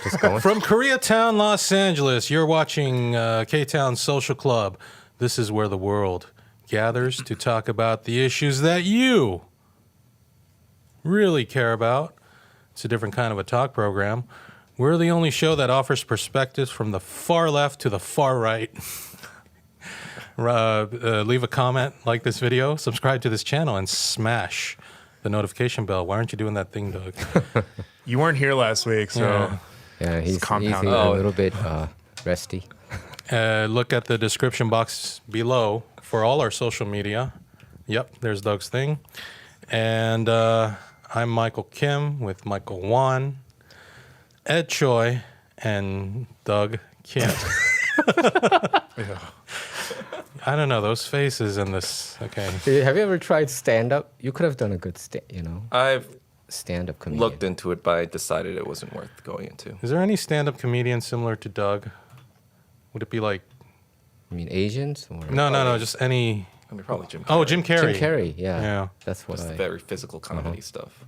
Just going. From Koreatown, Los Angeles, you're watching KTOWN SOCIAL CLUB. This is where the world gathers to talk about the issues that you really care about. It's a different kind of a talk program. We're the only show that offers perspectives from the far left to the far right. Leave a comment, like this video, subscribe to this channel, and smash the notification bell. Why aren't you doing that thing, Doug? You weren't here last week, so yeah, he's a little bit resty. Look at the description box below for all our social media. Yep, there's Doug's thing. And I'm Michael Kim with Michael Wan, Ed Choi, and Doug Kim. yeah. I don't know, those faces in this. Okay. Have you ever tried stand-up? You could have done a good I've stand-up comedian. looked into it, but I decided it wasn't worth going into. Is there any stand-up comedian similar to Doug? Would it be like... You mean Asians? Or? No, just any... I mean, probably Jim Carrey. Oh, Jim Carrey. Jim Carrey, yeah. Yeah. That's what Just very physical comedy stuff.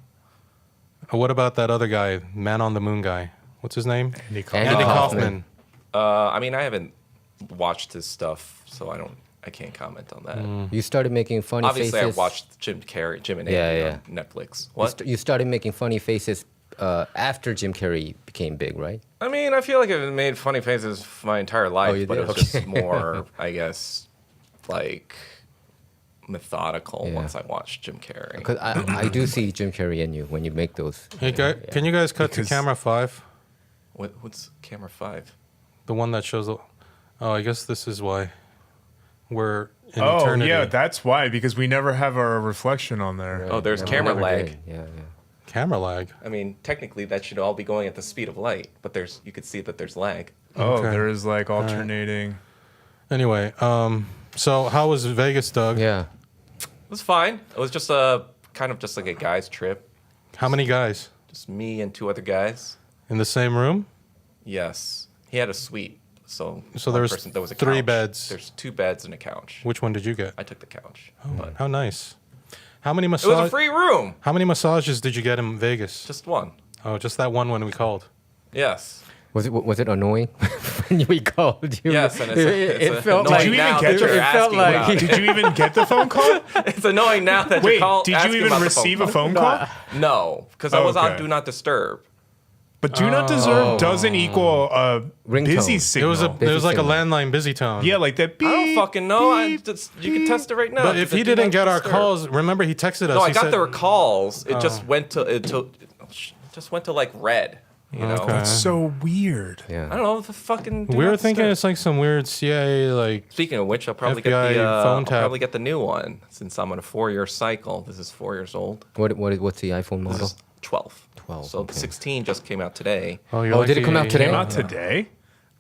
What about that other guy, Man on the Moon guy? What's his name? Andy Kaufman. Andy Kaufman. I mean, I haven't watched his stuff, so I can't comment on that. You started making funny Obviously, faces. I watched Jim and Andy on Netflix. What? You started making funny faces after Jim Carrey became big, right? I mean, I feel like I've made funny faces my entire life, you but did? it was just more, I guess, like methodical Yeah. once I watched Jim Carrey. Because I do see Jim Carrey in you when you make those. Hey, can you guys cut to camera 5? What's camera 5? The one that shows the... Oh, I guess this is why we're in Oh, eternity. yeah, that's why, because we never have our reflection on there. Right. Oh, there's No, camera never lag. did. Yeah. Camera lag. I mean, technically, that should all be going at the speed of light, but you could see that there's lag. Oh, Okay. there is like alternating. Anyway, so how was Vegas, Doug? Yeah. It was fine. It was just kind of just like a guy's trip. How many guys? Just me and 2 other guys. In the same room? Yes. He had a suite. So there was there was a 3 couch. beds. There's 2 beds and a couch. Which one did you get? I took the couch. Oh, But how nice. How many it was a free room. How many massages did you get in Vegas? Just one. Oh, just that one when we called. Yes. Was it annoying when we called you? Yes, and it felt annoying like Did you even now get that your- you're it felt asking like- about it. Did you even get the phone call? It's annoying now that Wait, you're did asking you even about the receive a phone phone call? No, because I Oh, was on okay. Do Not Disturb. But Do Not Deserve doesn't equal a Ringtone. busy It signal. was like a signal. landline busy tone. Yeah, like that beep. I don't fucking know. beep, You can test it right now. But if The he Do didn't Not get our Disturb. calls, remember he texted us. No, he I got said, the calls. It just went to just went to like red. You know. Okay. That's so weird. Yeah. I don't know the fucking. Do We were Not thinking Disturb. it's like some weird CIA like... Speaking of which, I'll probably FBI get the phone I'll tap. probably get the new one since I'm on a 4-year cycle. This is 4 years old. What's the iPhone This model? is 12. 12, So okay. the 16 just came out today. Did it come out today? Came out today?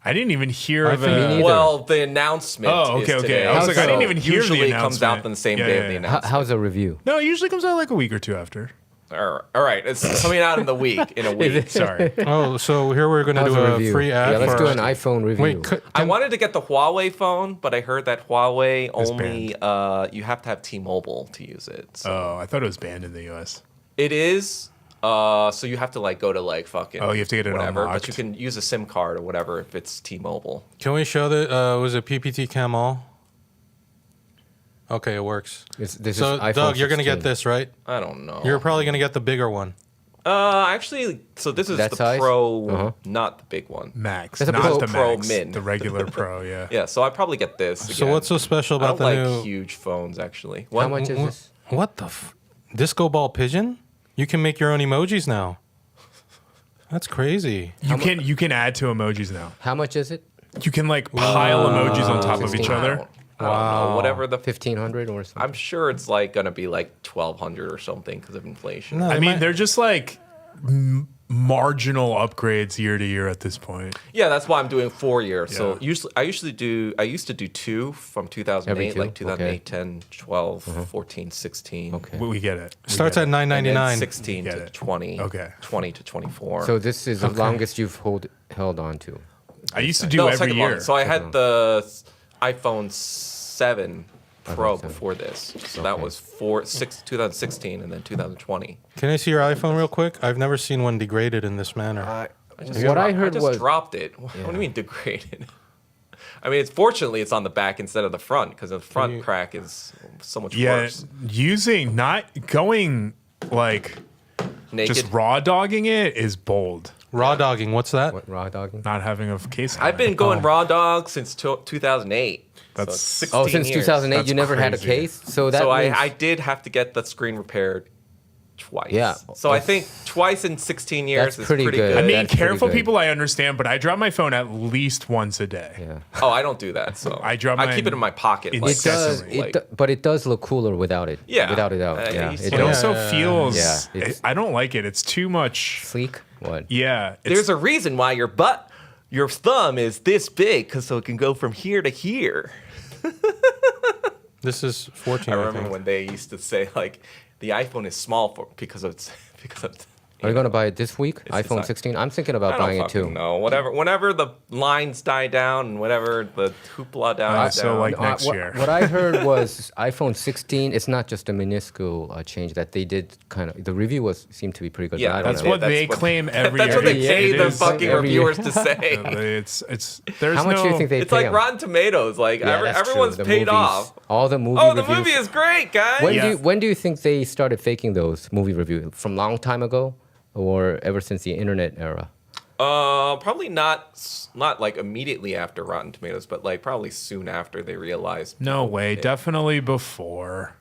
I didn't even hear I the... think- Me neither. Well, the announcement. Oh, is okay, okay. today. I was like, I So didn't even hear the usually it comes announcement. out on the same Yeah, day yeah, of the yeah. announcement. How's the review? No, it usually comes out like a week or 2 after. All right, it's coming out in the week. In a week. Sorry. Oh, so here we're going to How's do the a review? free ad Yeah, let's for... do an iPhone review. Wait, I wanted to get the Huawei phone, but I heard that Huawei It's only you have to have T-Mobile to use it. So Oh, I thought it was banned in the U.S. it is. So you have to like go to like fucking. Oh, you have to get it whatever. unlocked. But you can use a SIM card or whatever if it's T-Mobile. Can we show the... was it PPT Cam All? Okay, it works. This So, is iPhone Doug, you're going to 16. get this, right? I don't know. You're probably going to get the bigger one. Actually, so this is That the size? Pro, Uh-huh. not the big one. Max, That's a not Pro- the Pro Max. Min. The regular Pro, yeah. Yeah, so I probably get this. So again. what's so special I about don't the like new... huge phones, actually. How much is this? What the... Disco Ball Pigeon? You can make your own emojis now. That's crazy. You can add to emojis now. How much is it? You can like pile emojis on top of each 16. other. I don't know. Whatever the 1,500 or something? I'm sure it's like gonna be like 1,200 or something because of inflation. No, I they mean, might- they're just like marginal upgrades year to year at this point. Yeah, that's why I'm doing 4 years. So Yeah. I used to do 2 from 2008, Every two? like 2008, Okay. 10, 12, 14, 16. Okay. We get it. We Starts get at it. And then $9.99. 16 Get to it. 20. Okay. 20 to 24. So this is the longest you've held on to. I used to do no, every second year. one. So I had the iPhone 7 Pro 7. before this. So that was 2016 and then 2020. Can I see your iPhone real quick? I've never seen one degraded in this manner. what I heard just was dropped it. What do you mean degraded? I mean, fortunately it's on the back instead of the front because the front crack is so much worse. Not going like Naked. just raw dogging it is bold. Raw dogging, what's that? what, raw dogging. Not having a case. I've been going raw dog since 2008. That's- so 16 Oh, since years. 2008, That's you never had a crazy. case. So that So means, I did have to get the screen repaired twice. Yeah. So I think twice in 16 years That's is pretty pretty good. good. I mean, That's pretty careful good. people, I understand, but I drop my phone at least once a day. yeah. Oh, I don't do that. So I drop I keep mine it in my pocket. in Like, It does, Accessory. like- but it does look cooler without it. Yeah. Without it out. Yeah, Yeah. you see It It Yeah. does. also feels. Yeah, it's- I don't like it. It's too much. Sleek. What? Yeah. There's a reason why your thumb is this big, because so it can go from here to here. This is 14. I I remember think. when they used to say like the iPhone is small because of. Are you gonna buy it this week? It's iPhone design. 16. I'm thinking I about don't buying it fucking too. know. Whenever the lines die down and whenever the hoopla dies so, down. like, next year. What I heard was iPhone 16. It's not just a minuscule change that they did. Kind of the review seemed to be pretty good. Yeah, but I don't That's know. what that's they what- claim every That's year. what they year. pay It the is- fucking every year. reviewers to say. It's there's How much no, do you think they It's pay like 'em? Rotten Tomatoes. Like Yeah, that's true. everyone's The paid movies. off. All the movie Oh, the reviews. movie is great, guys. When do you think they started faking those movie reviews? From long time ago, or ever since the internet era? Probably not like immediately after Rotten Tomatoes, but like probably soon after they realized. No way. Definitely before.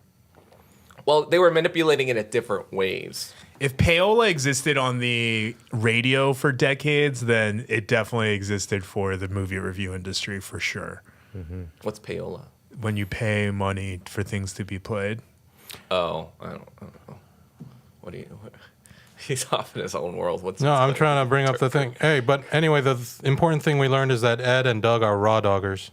Well, they were manipulating it at different ways. If payola existed on the radio for decades, then it definitely existed for the movie review industry for sure. What's payola? When you pay money for things to be played. Oh, I don't know. What do you? He's off in his own world. No, I'm trying to bring up the thing. Hey, but anyway, the important thing we learned is that Ed and Doug are raw doggers.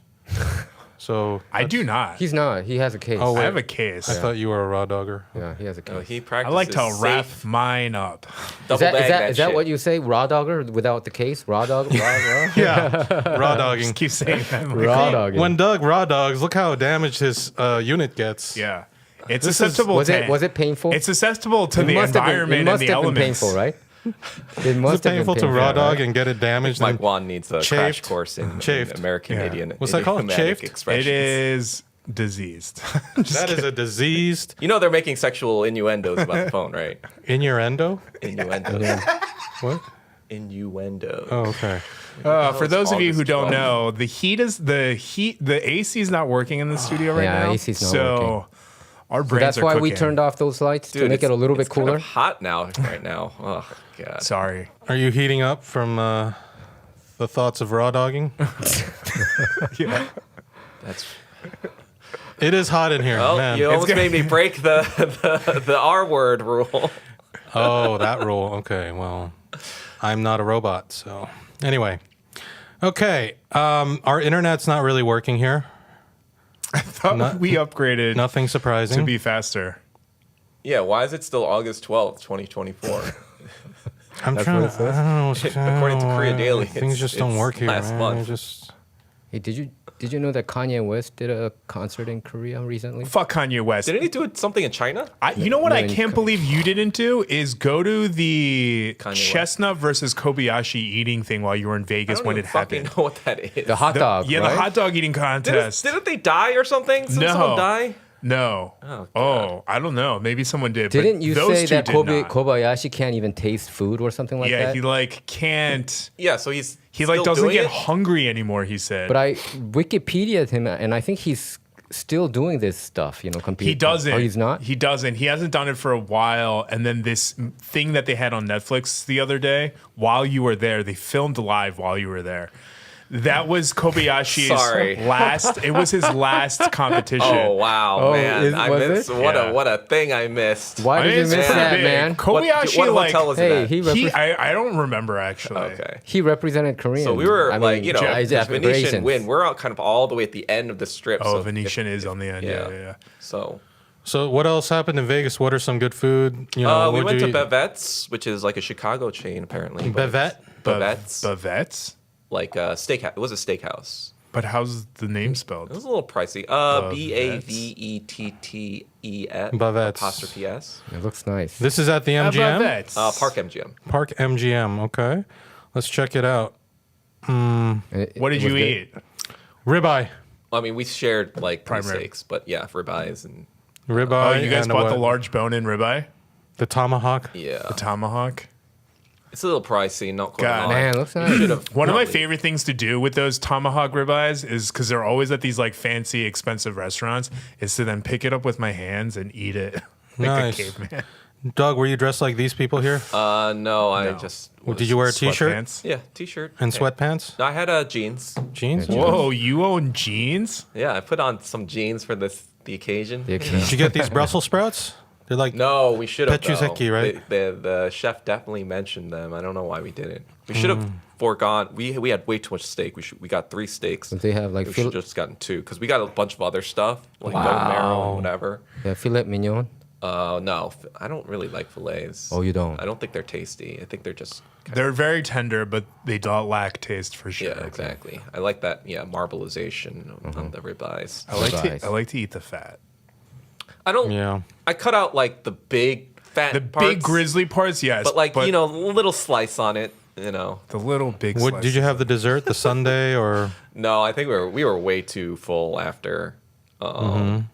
So I do not. He's not. He has a case. Oh, I wait. have a case. I thought you were a raw dogger. Yeah, he has a No, case. he I practices. like to wrap safe mine up. double Is that, bag is that shit. what you say? Raw dogger without the case? Raw dog? Raw, raw? Yeah, raw dogging. Just keep saying that. Like, Raw dogging. When Doug raw dogs, look how damaged his unit gets. yeah. It's This is- susceptible was to it painful? It's susceptible to It the must have been- environment it and must the have been elements. painful, right? It Is must it have been painful to raw right? dog and get it damaged? Mike and Wan needs a crash chafed? course in Chafed. American Yeah. idiom. What's that called? idiomatic Chafed? expressions. It is diseased. that is a diseased You know they're making sexual innuendos about the phone, right? innuendo. Innuendos. What? Innuendos. Oh, okay. For those of you who August don't 12th. know, the AC is not working in the studio right Yeah, now. AC 's not so working. our So brains that's are why we cooking. turned off those lights to make Dude, it a little bit it's kind cooler. of hot now, right now. Oh god. Sorry. Are you heating up from the thoughts of raw dogging? Yeah. That's. It is hot in here, Well, man. you almost gonna- made me break the R word rule. Oh, that rule. Okay, well, I'm not a robot, so anyway. Okay, our internet's not really working here. Thought we upgraded Nothing surprising. to be faster. Yeah, why is it still August 12th, 2024? I'm That's trying what to. it says? I don't know. According to Korea Daily, things it's- just don't it's work here, last man. month. Just Hey, did you know that Kanye West did a concert in Korea recently? Fuck Kanye West. Didn't he do something in China? You know what No, I in can't Ko- believe you didn't do is go to the Kanye West. Chestnut versus Kobayashi eating thing while you were in I Vegas don't when even it fucking happened. know what that is. The hot dog. Yeah, right? the hot dog eating contest. Didn't they die or something? Didn't No. someone die? No. Oh, Oh, I don't know. Maybe someone did. but Didn't you those say two that did not. Kobayashi can't even taste food or something like Yeah, that? he like can't. Yeah, so he's He like still doesn't doing get it? hungry anymore. He said. But I Wikipedia'd him, and I think he's still doing this stuff. You know, competing. He doesn't. Oh, he's not. He doesn't. He hasn't done it for a while. And then this thing that they had on Netflix the other day, while you were there, they filmed live while you were there. That was Kobayashi's Sorry. last. It was his last competition. Oh wow, Oh, man! I was missed it? what Yeah. a thing I missed. Why I did mean, you it's miss pretty that, big. man? Kobayashi, what like, hotel was it Hey, at? I don't remember actually. Okay. he represented Korean. So we were I like, mean, you know, Jeff- because Venetian Asians. win. We're out kind of all the way at the end of the strip. Oh, so Venetian is on the end. Yeah. So so. What else happened in Vegas? What are some good food? You know, we what'd went you to eat? Bevet's, which is like a Chicago chain apparently. but Bevet? Bevet's, Bavettes? like a steakhouse. It was a steakhouse. But how's the name It spelled? was a little pricey. Bavettes. Bavettes. Apostrophe S. It looks nice. This is at the MGM. Bavettes. Park MGM. Park MGM. Okay. Let's check it out. What did you eat? Ribeye. I mean, we shared like three Primary. steaks, but yeah, ribeyes and Ribeye. Oh, you guys and bought what? the large bone-in ribeye? The tomahawk. yeah, The tomahawk? it's a little pricey. Not gonna God, lie. Man, looks nice. Should've One of my probably- favorite things to do with those tomahawk ribeyes is because they're always at these like fancy, expensive restaurants, is to then pick it up with my hands and eat it like Nice. a caveman. Doug, were you dressed like these people here? No, I just. Did was- you wear a t-shirt Sweatpants? Yeah, t-shirt and Yeah. sweatpants? No, I had jeans. Jeans? Whoa, you own jeans? Yeah, I put on some jeans for the occasion. The occasion. Did you get these Brussels sprouts? They're like No, we should have. Pechuzeki, right? The chef definitely mentioned them. I don't know why we didn't. We should have foregone. We had way too much steak. We got 3 steaks. But they have like We should have just gotten 2 because we got a bunch of other stuff like bone marrow and whatever. filet mignon. No, I don't really like fillets. Oh, you don't? I don't think they're tasty. I think they're just. They're very tender, but they don't lack taste for sure. Yeah, exactly. I like that. Yeah, marbleization on the ribeyes. I like to eat the fat. I don't. Yeah. I cut out like the big fat The parts, big grizzly parts, yes. but like a little slice on it. the little big. What did you slices. have the dessert, the sundae, or No, I think we were way too full after to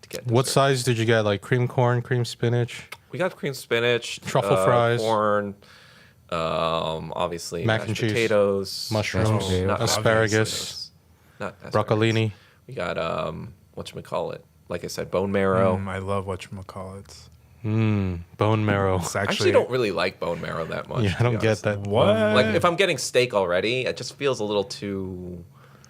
get what dessert. size did you get? Like cream corn, cream spinach? We got cream spinach, Truffle fries. corn, obviously Mac mashed and cheese. potatoes, Mushrooms, potatoes. not asparagus, not asparagus. broccolini. We got whatchamacallit? Like I said, bone marrow. I love whatchamacallits. Bone marrow. It's I actually actually don't really like bone marrow that much. Yeah, to I don't be get honest. that. What? Like if I'm getting steak already, it just feels a little too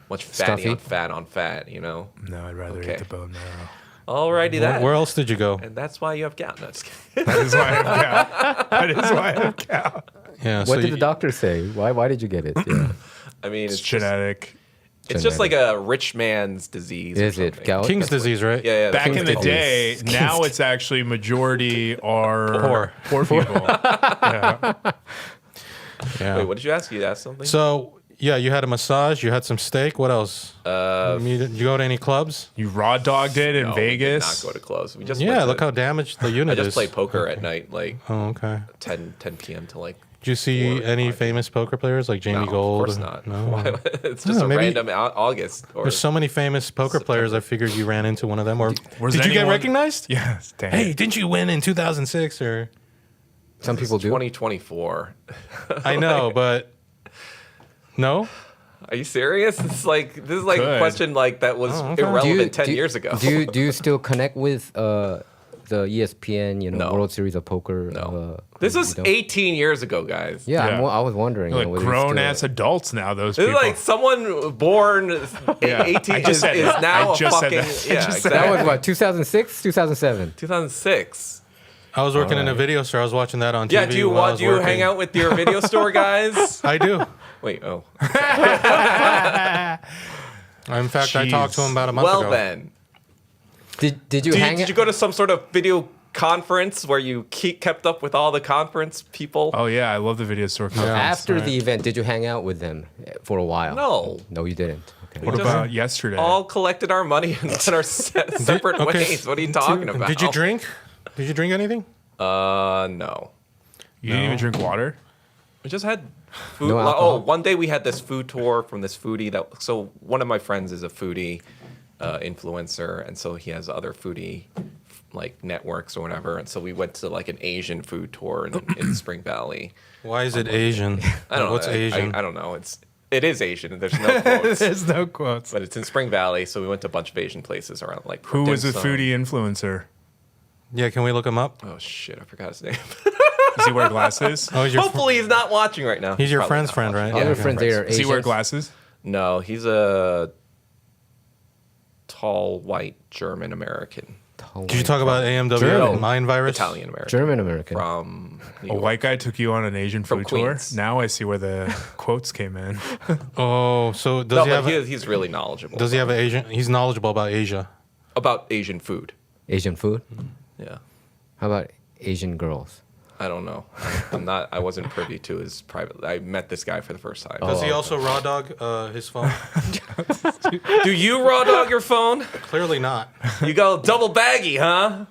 much fatty Stuffy? on fat, you know? No, I'd rather Okay. eat the bone marrow. Alrighty then. Where else did you go? And that's why you have gout. No, just kidding. That is why I have cow. That is why I have cow. Yeah. What so did you- the doctor say? Why did you get it? Yeah. I mean, It's it's just, genetic. it's just like a rich man's disease. or Is it something. gout? King's disease, right? Yeah, yeah. Back King's in the disease. day, now it's actually majority are poor people. Yeah. Yeah. Wait, what did you ask? You asked something? So yeah, you had a massage. You had some steak. What else? Did you go to any clubs? You raw dogged it in No, Vegas. We did not go to clubs. We just Yeah. went Look to, how damaged the I unit just is. played poker at night, like Oh, okay. 10 p.m. to like. Did you see 4 or any 5 famous poker players like Jamie No, Gold? of course not. No. Why- it's just No, a maybe- random August. Or There's so many famous poker players. I figured you ran into one of them. Or Was did you get anyone- recognized? Yes. Dang. Hey, didn't you win in 2006? Or Some people do. 2024. I know, but no. Are you serious? It's like this is like a Could. question like that was Oh, okay. irrelevant 10 years ago. Do you still connect with the ESPN, No. World Series of Poker? No. This was you don't? 18 years ago, guys. Yeah, Yeah. I was wondering. Like whether you grown still- ass adults now. Those This people. is like someone born Yeah, 18 I just is said it. now I a just said fucking that. I yeah, just said That exactly. was what 2006, 2007. 2006. I was working in a video store. I was watching that on TV. Yeah, do you while I want was do you working. hang out with your video store guys? I do. Wait, oh. In fact, I talked to him about a month Well ago. then. Did you hang? Did you go to some sort of video conference where you kept up with all the conference people? Oh yeah, I love the video store. conference. After Right. the event? Did you hang out with them for a while? No. No, you didn't. Okay. What just about yesterday? All collected our money and went our separate Okay. ways. What are you talking about? Did you drink? Did you drink anything? No. you didn't even drink water. We just had food. No alcohol? One day we had this food tour from this foodie so one of my friends is a foodie influencer, and so he has other foodie like networks or whatever. And so we went to like an Asian food tour in Spring Valley. Why is it Asian? I don't know. What's Asian? I don't know. It is Asian. There's no quotes. There's no quotes. But it's in Spring Valley, so we went to a bunch of Asian places around like Who was a dim sum. foodie influencer? Yeah, can we look him up? Oh shit, I forgot his name. Does he wear glasses? Oh, he's your Hopefully he's not watching right now. he's your Probably friend's not friend, watching. right? Other Yeah. friends there are Does he wear Asians? glasses? No, he's a tall white German American. Did you talk about AMW German. and mind virus? Italian American. German American. From New A York. white guy took you on an Asian From food tour. Queens. Now I see where the quotes came in. Oh, so does No, he but have? he's really knowledgeable. Does he have an Asian? He's knowledgeable about Asia. about Asian food? Asian food. Yeah. How about Asian girls? I don't know. I wasn't privy to his private. I met this guy for the first time. Does he also raw dog his phone? Do you raw dog your phone? Clearly not. You go double baggy, huh?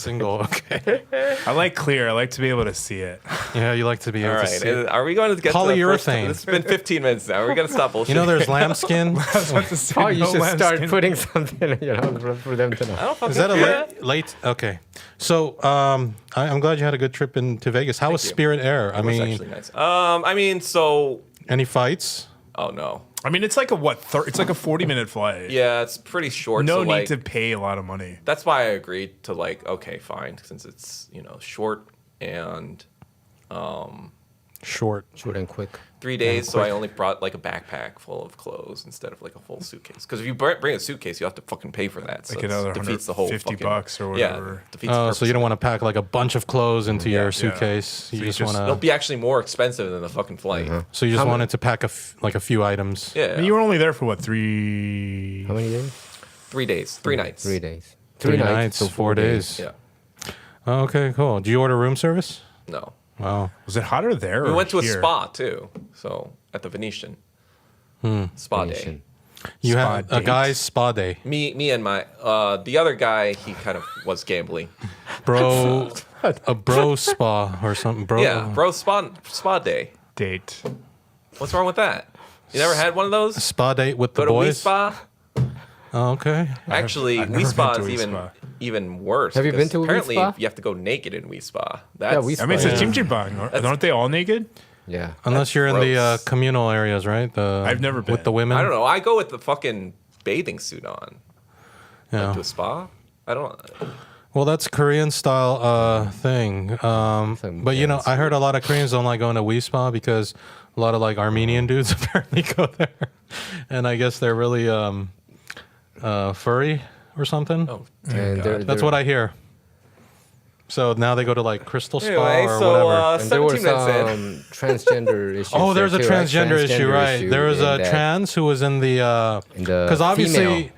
Single. Okay. I like clear. I like to be able to see it. Yeah, you like to be All able to right. see it. Are we going to get to the first? Polyurethane. This has been 15 minutes now. We're going to stop bullshit. You know, there's lambskin. Oh, you should start putting something, for them to know. I don't fucking Is that a care. late? Okay. So I'm glad you had a good trip into Vegas. How was you. Spirit Air? I It was mean, actually nice. I mean, so. any fights? Oh no. I mean, it's like a it's like a 40-minute flight. Yeah, it's pretty short. No so, need like, to pay a lot of money. That's why I agreed to like, okay, fine, since it's short and Short. Short and quick. 3 days. So I only brought like a backpack full of clothes instead of like a full suitcase. Because if you bring a suitcase, you have to fucking pay for that. So Like it another defeats the whole $50 fucking, or whatever. Yeah, defeats the purpose So you don't of want to pack like a bunch of clothes into Yeah. your suitcase. You So you just just- want It'll to. be actually more expensive than the fucking flight. So you just How wanted to pack like a few items. Yeah. I mean, you were only there for what, 3? How many days? 3 days, 3 nights. 3 days. 3 nights, so 4 days. Yeah. Oh, okay, cool. Do you order room service? No. Wow. Was it hotter there? We or went to a here? spa too. So at the Venetian. Spa day. Venetian. You Spa had a date? guy's spa day, Me and my the other guy, he kind of was gambling. bro. A bro spa or something, bro. Yeah, bro, spa day. Date. What's wrong with that? You never had one of those? Spa date with the Go to Wii boys. Spa. Oh, okay. Actually, I've Wii never Spa been is to Wii Spa. even worse. Have you been because to a Wii apparently Spa? you have to go naked in Wii Spa. That's, Wii I mean, it's Yeah. a chimchibang. Aren't they all naked? Yeah. Unless you're in the gross. communal areas, right? I've never been. with the women. I don't know. I go with the fucking bathing suit on. Yeah. To a spa. I don't. Well, that's Korean style thing. But you know, I heard a lot of Koreans don't like going to Wii Spa because a lot of like Armenian dudes apparently go there, and I guess they're really furry or something. Oh. And That's what I hear. So now they go to like Crystal Spa Anyway, or so whatever. And there were 17 minutes in. some transgender issues. Oh, there's a there too, right? transgender issue, right? issue There was in a that- trans who was in the in the because obviously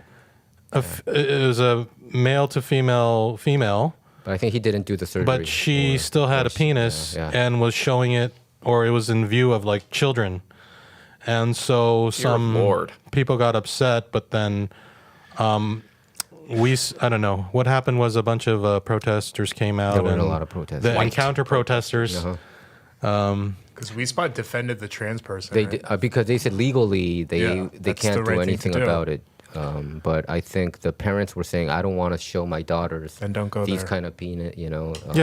female. it was a male to female, But I think he didn't do the surgery. but she or- still had a or- penis yeah. and was showing it, or it was in view of like children, and so some Lord. people got upset. But then I don't know what happened. Was a bunch of protesters came out. There were and a lot of protests. The White encounter protesters. Uh-huh. Because Wii Spa defended the trans person. They right? did, because they said legally they Yeah, they that's can't the do right thing to anything do. about it. But I think the parents were saying, I don't want to show my daughters Then don't go these there. kind of peanut, Yeah.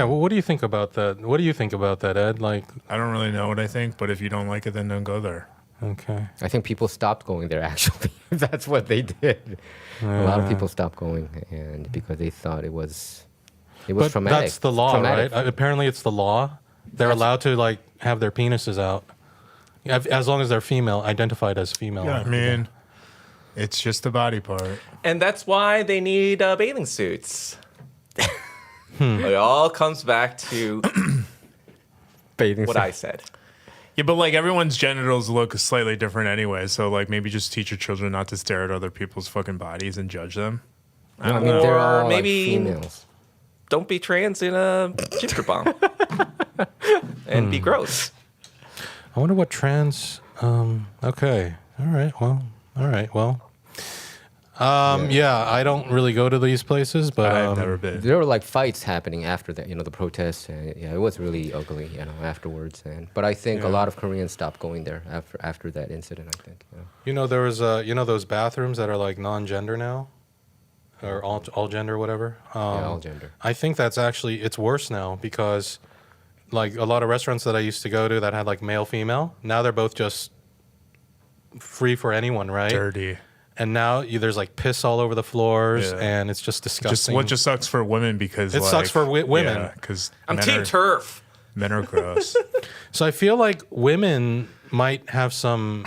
Well, what do you think about that? What do you think about that, Ed? Like, I don't really know what I think, but if you don't like it, then don't go there. okay. I think people stopped going there. Actually, that's what they did. A lot of people stopped going, and because they thought it was But traumatic. that's the law, Traumatic. right? Apparently, it's the law. They're allowed to like have their penises out, as long as they're female, identified as female. Yeah, I mean, it's just a body part. And that's why they need bathing suits. It all comes back to Bathing what suit. I said. Yeah, but like everyone's genitals look slightly different anyway. So like maybe just teach your children not to stare at other people's fucking bodies and judge them. I mean, they're Or all maybe- like females. Don't be trans in a ginger bomb. And be gross. I wonder what trans. Okay. All right. Well. Yeah. I don't really go to these places, but I've never been. There were like fights happening after that, the protests, and yeah, it was really ugly, afterwards. But I think a lot of Koreans stopped going there after that incident. I think. there was those bathrooms that are like non-gender now, or all gender, whatever. All gender. I think that's actually it's worse now because, like a lot of restaurants that I used to go to that had like male female, now they're both just free for anyone, right? Dirty. And now there's like piss all over the floors, Yeah. and it's just disgusting. Just sucks for women because It sucks for women. Yeah, because I'm Team Turf. Men are gross. So I feel like women might have some,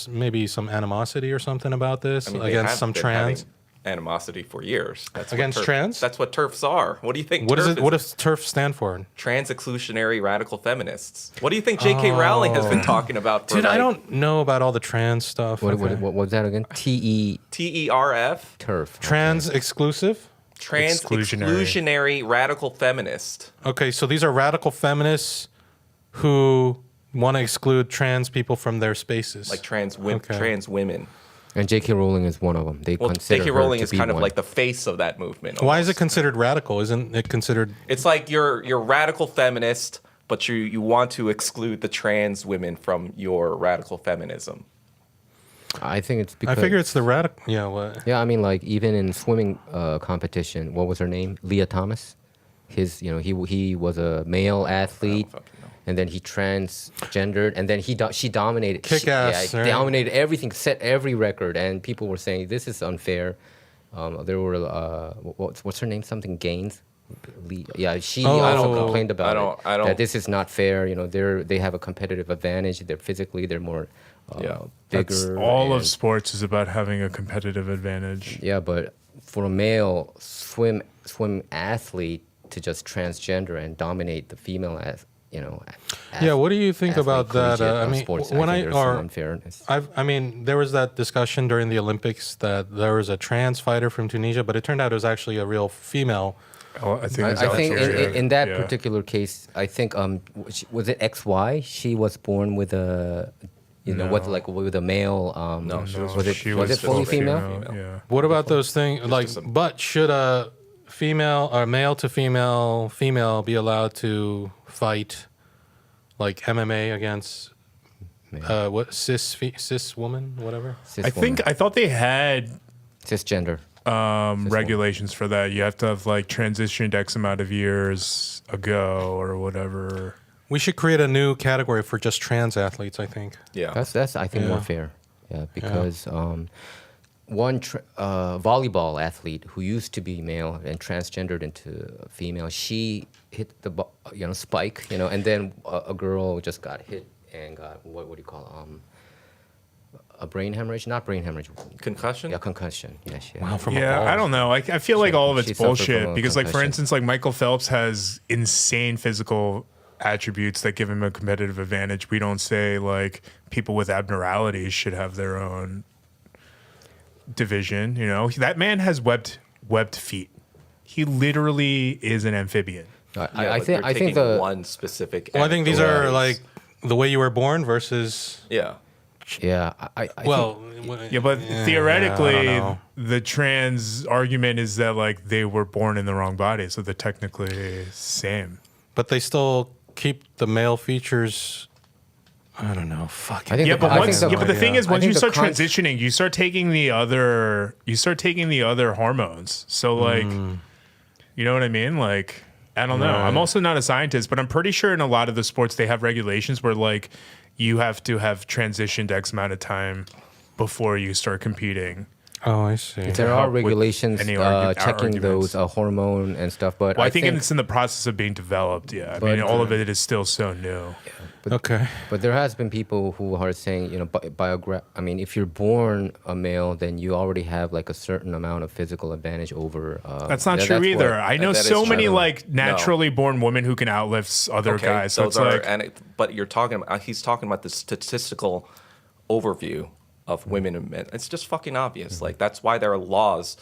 maybe some animosity or something about this I mean, they against have some been trans. having animosity for years. That's Against what trans? That's what TERFs are. What do you think? What is TERF it? What does TERF stand for? Trans exclusionary radical feminists. What do you think J.K. Rowling has been talking about? For Dude, I like don't know about all the trans stuff. What, Okay. what was that again? TERF, Turf. Trans exclusive? trans Exclusionary. exclusionary radical feminist. Okay, so these are radical feminists who want to exclude trans people from their spaces. Like trans Okay. trans women. And J.K. Rowling is one of them. They Well, consider J.K. her Rowling to is be kind of one. like the face of that movement. Why is it almost. considered radical? Isn't it considered? It's like you're radical feminist, but you want to exclude the trans women from your radical feminism. I think it's because I figure it's the radical. Yeah, what? Yeah, I mean, like even in swimming competition, what was her name? Leah Thomas. He was a male athlete, fucking know. and then he transgendered, and then she dominated. Kick ass, right? Dominated everything, set every record, and people were saying this is unfair. There were what's her name? Something Gaines. She also complained about I don't- that this is not fair. They have a competitive advantage. They're more bigger. All of and- sports is about having a competitive advantage. Yeah, but for a male swim athlete to just transgender and dominate the female Yeah, what do you think about that? I mean, sports, when I think there's some unfairness. I mean, there was that discussion during the Olympics that there was a trans fighter from Tunisia, but it turned out it was actually a real female. Oh, I think, I think Algeria. in that Yeah. particular case, I think was it XY? She was born with a, with a male. No, she was- was it she was it just fully a female? Yeah. What about those things? Like, but should a female or male to female be allowed to fight, like MMA against cis woman, whatever? Cis I thought they had cisgender. regulations for that. You have to have like transitioned X amount of years ago or whatever. We should create a new category for just trans athletes, I think. Yeah. That's I think more Yeah. fair. Yeah, because one volleyball athlete who used to be male and transgendered into female, she hit the spike, and then a girl just got hit and got what do you call a brain hemorrhage? Not brain hemorrhage. Concussion? Yeah, concussion. Yes. Yeah. Wow, from a Yeah, ball. I don't know. I feel like all of it's She suffered from bullshit a because, like, for concussion. instance, like Michael Phelps has insane physical attributes that give him a competitive advantage. We don't say like people with abnormalities should have their own division. That man has webbed feet. He literally is an amphibian. I but think you're I think taking the one specific. Well, I think these are anecdote. like the way you were born versus. Yeah. yeah I Well, Yeah, but I don't theoretically, know. the trans argument is that like they were born in the wrong body, so they're technically same. but they still keep the male features. I don't know. Fuck. I think Yeah, the- but I once, think yeah, but the thing is, I once think you the start con- transitioning, you start taking the other hormones. So like, you know what I mean? Like, I don't know. Right. I'm also not a scientist, but I'm pretty sure in a lot of the sports they have regulations where like you have to have transitioned X amount of time before you start competing. Oh, I see. there are help with regulations any checking arguments. those hormone and stuff, but Well, I think it's in the process of being developed. Yeah, I But, mean, all of it is still so new. Okay. But there has been people who are saying, I mean, if you're born a male, then you already have like a certain amount of physical advantage over. That's not yeah, true that's either. what- I know that is so many true. like naturally born women who can outlift other Okay, guys. So those it's like, but you're talking about. He's talking about the statistical overview of women and men. It's just fucking obvious. Mm-hmm. Like that's why there are laws,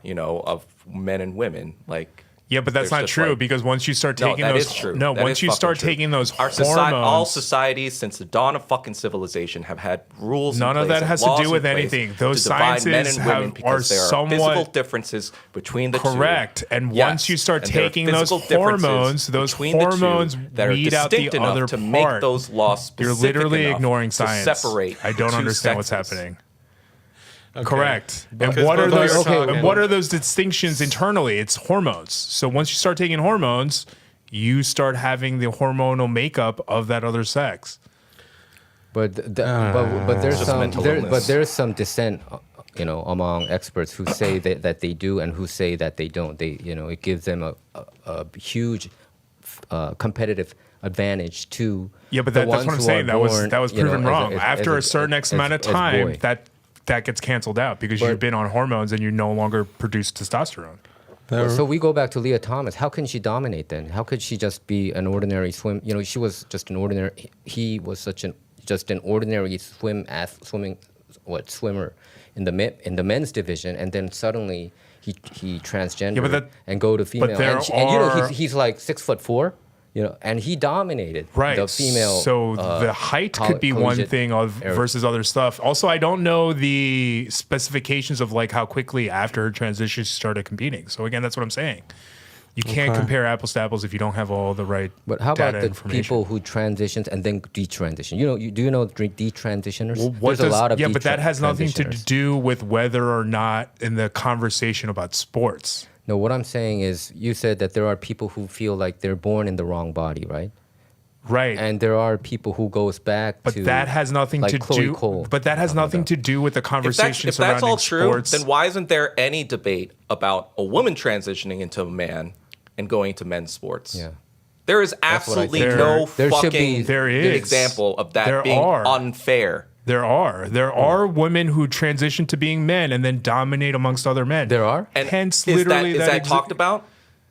of men and women. Like yeah, but that's there's not just, true like- because once you start taking that those, is true. no, That once is you fucking start true. taking those Our hormones, all societies since the dawn of fucking civilization have had rules. in None of place that and has to laws do in with place anything. to Those divide men sciences and women are because there are somewhat physical differences between the two. correct. And Yes, once you start and there are taking those physical differences hormones, those between the two hormones that are weed out the distinct enough other to part. make those laws You're specific literally enough ignoring to science. separate I don't the two understand what's sexes. happening. Okay. Correct. And Because what are both of those? you are talking- And what are those distinctions internally? It's hormones. So once you start taking hormones, you start having the hormonal makeup of that other sex. But there's Just some mental but illness. there's some dissent, among experts who say that they do and who say that they don't. It gives them a huge competitive advantage to Yeah, but the that's ones what I'm who saying. are That was born, proven wrong. After a certain as- X amount of as time, boy. that gets canceled out because But- you've been on hormones and you no longer produce testosterone. So we go back to Leah Thomas. How can she dominate then? How could she just be an ordinary swim? She was just an ordinary. He was just an ordinary swimmer in the men's division, and then suddenly he transgendered Yeah, but and go to female. there and are- he's like 6'4", and he dominated Right. the female. So the height could be one collegiate thing versus other stuff. Also, I don't know the specifications of like how quickly after her transition she started competing. So again, that's what I'm saying. You can't compare apples to apples if you don't have all the right But how about data the information. people who transitioned and then detransition? Do you know detransitioners? Well, what There's a lot of but that has nothing to transitioners. do with whether or not in the conversation about sports. No, what I'm saying is, you said that there are people who feel like they're born in the wrong body, right? Right. And there are people who goes back But to that has nothing like to Chloe do. Cole But that has talking nothing about. to do with the If conversation that's surrounding all true, sports. then why isn't there any debate about a woman transitioning into a man and going to men's sports? Yeah. There is what I absolutely think. no There should be- fucking There is. example of that There being are. unfair. There are women who transition to being men and then dominate amongst other men. There are? And Hence, is literally, that that talked about?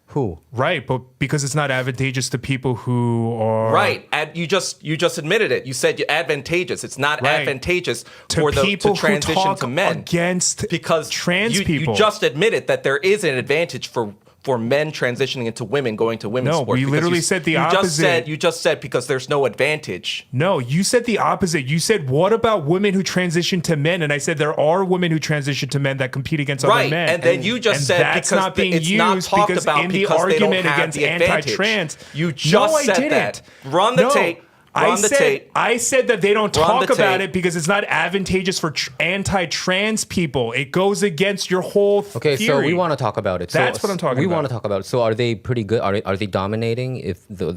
Who? Right, but because it's not advantageous to people who are Right. You just admitted it. You said advantageous. It's not Right. advantageous to for people to transition who talk to men against because trans people. You just admitted that there is an advantage for men transitioning into women going to women's No, sports. we because literally said the you opposite. You just said because there's no advantage. No, you said the opposite. You said, what about women who transition to men? And I said, there are women who transition to men that compete against other Right, men. and then you just and said that's because not being it's used not talked because about in the because they don't argument have against the advantage. anti-trans. You just no, I said didn't. that. Run the No, tape. Run the tape. I said that they don't Run talk the about tape. it because it's not advantageous for anti-trans people. It goes against your whole Okay, theory. so we want to talk about it. That's what I'm talking We about. want to talk about it. So are they pretty good? Are they dominating? If the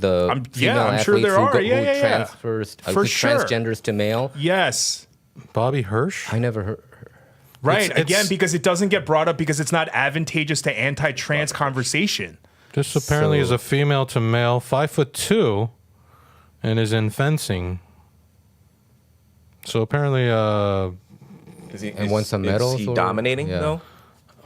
female I'm sure athletes there are. who Yeah. transfers For who sure. transgenders to male? Yes. Bobby Hirsch? I never heard. Right. It's- Again, because it doesn't get brought up because it's not advantageous to anti-trans conversation. This apparently is So- a female to male, 5'2", and is in fencing. So apparently, And won some medals, Is he or- dominating yeah. though?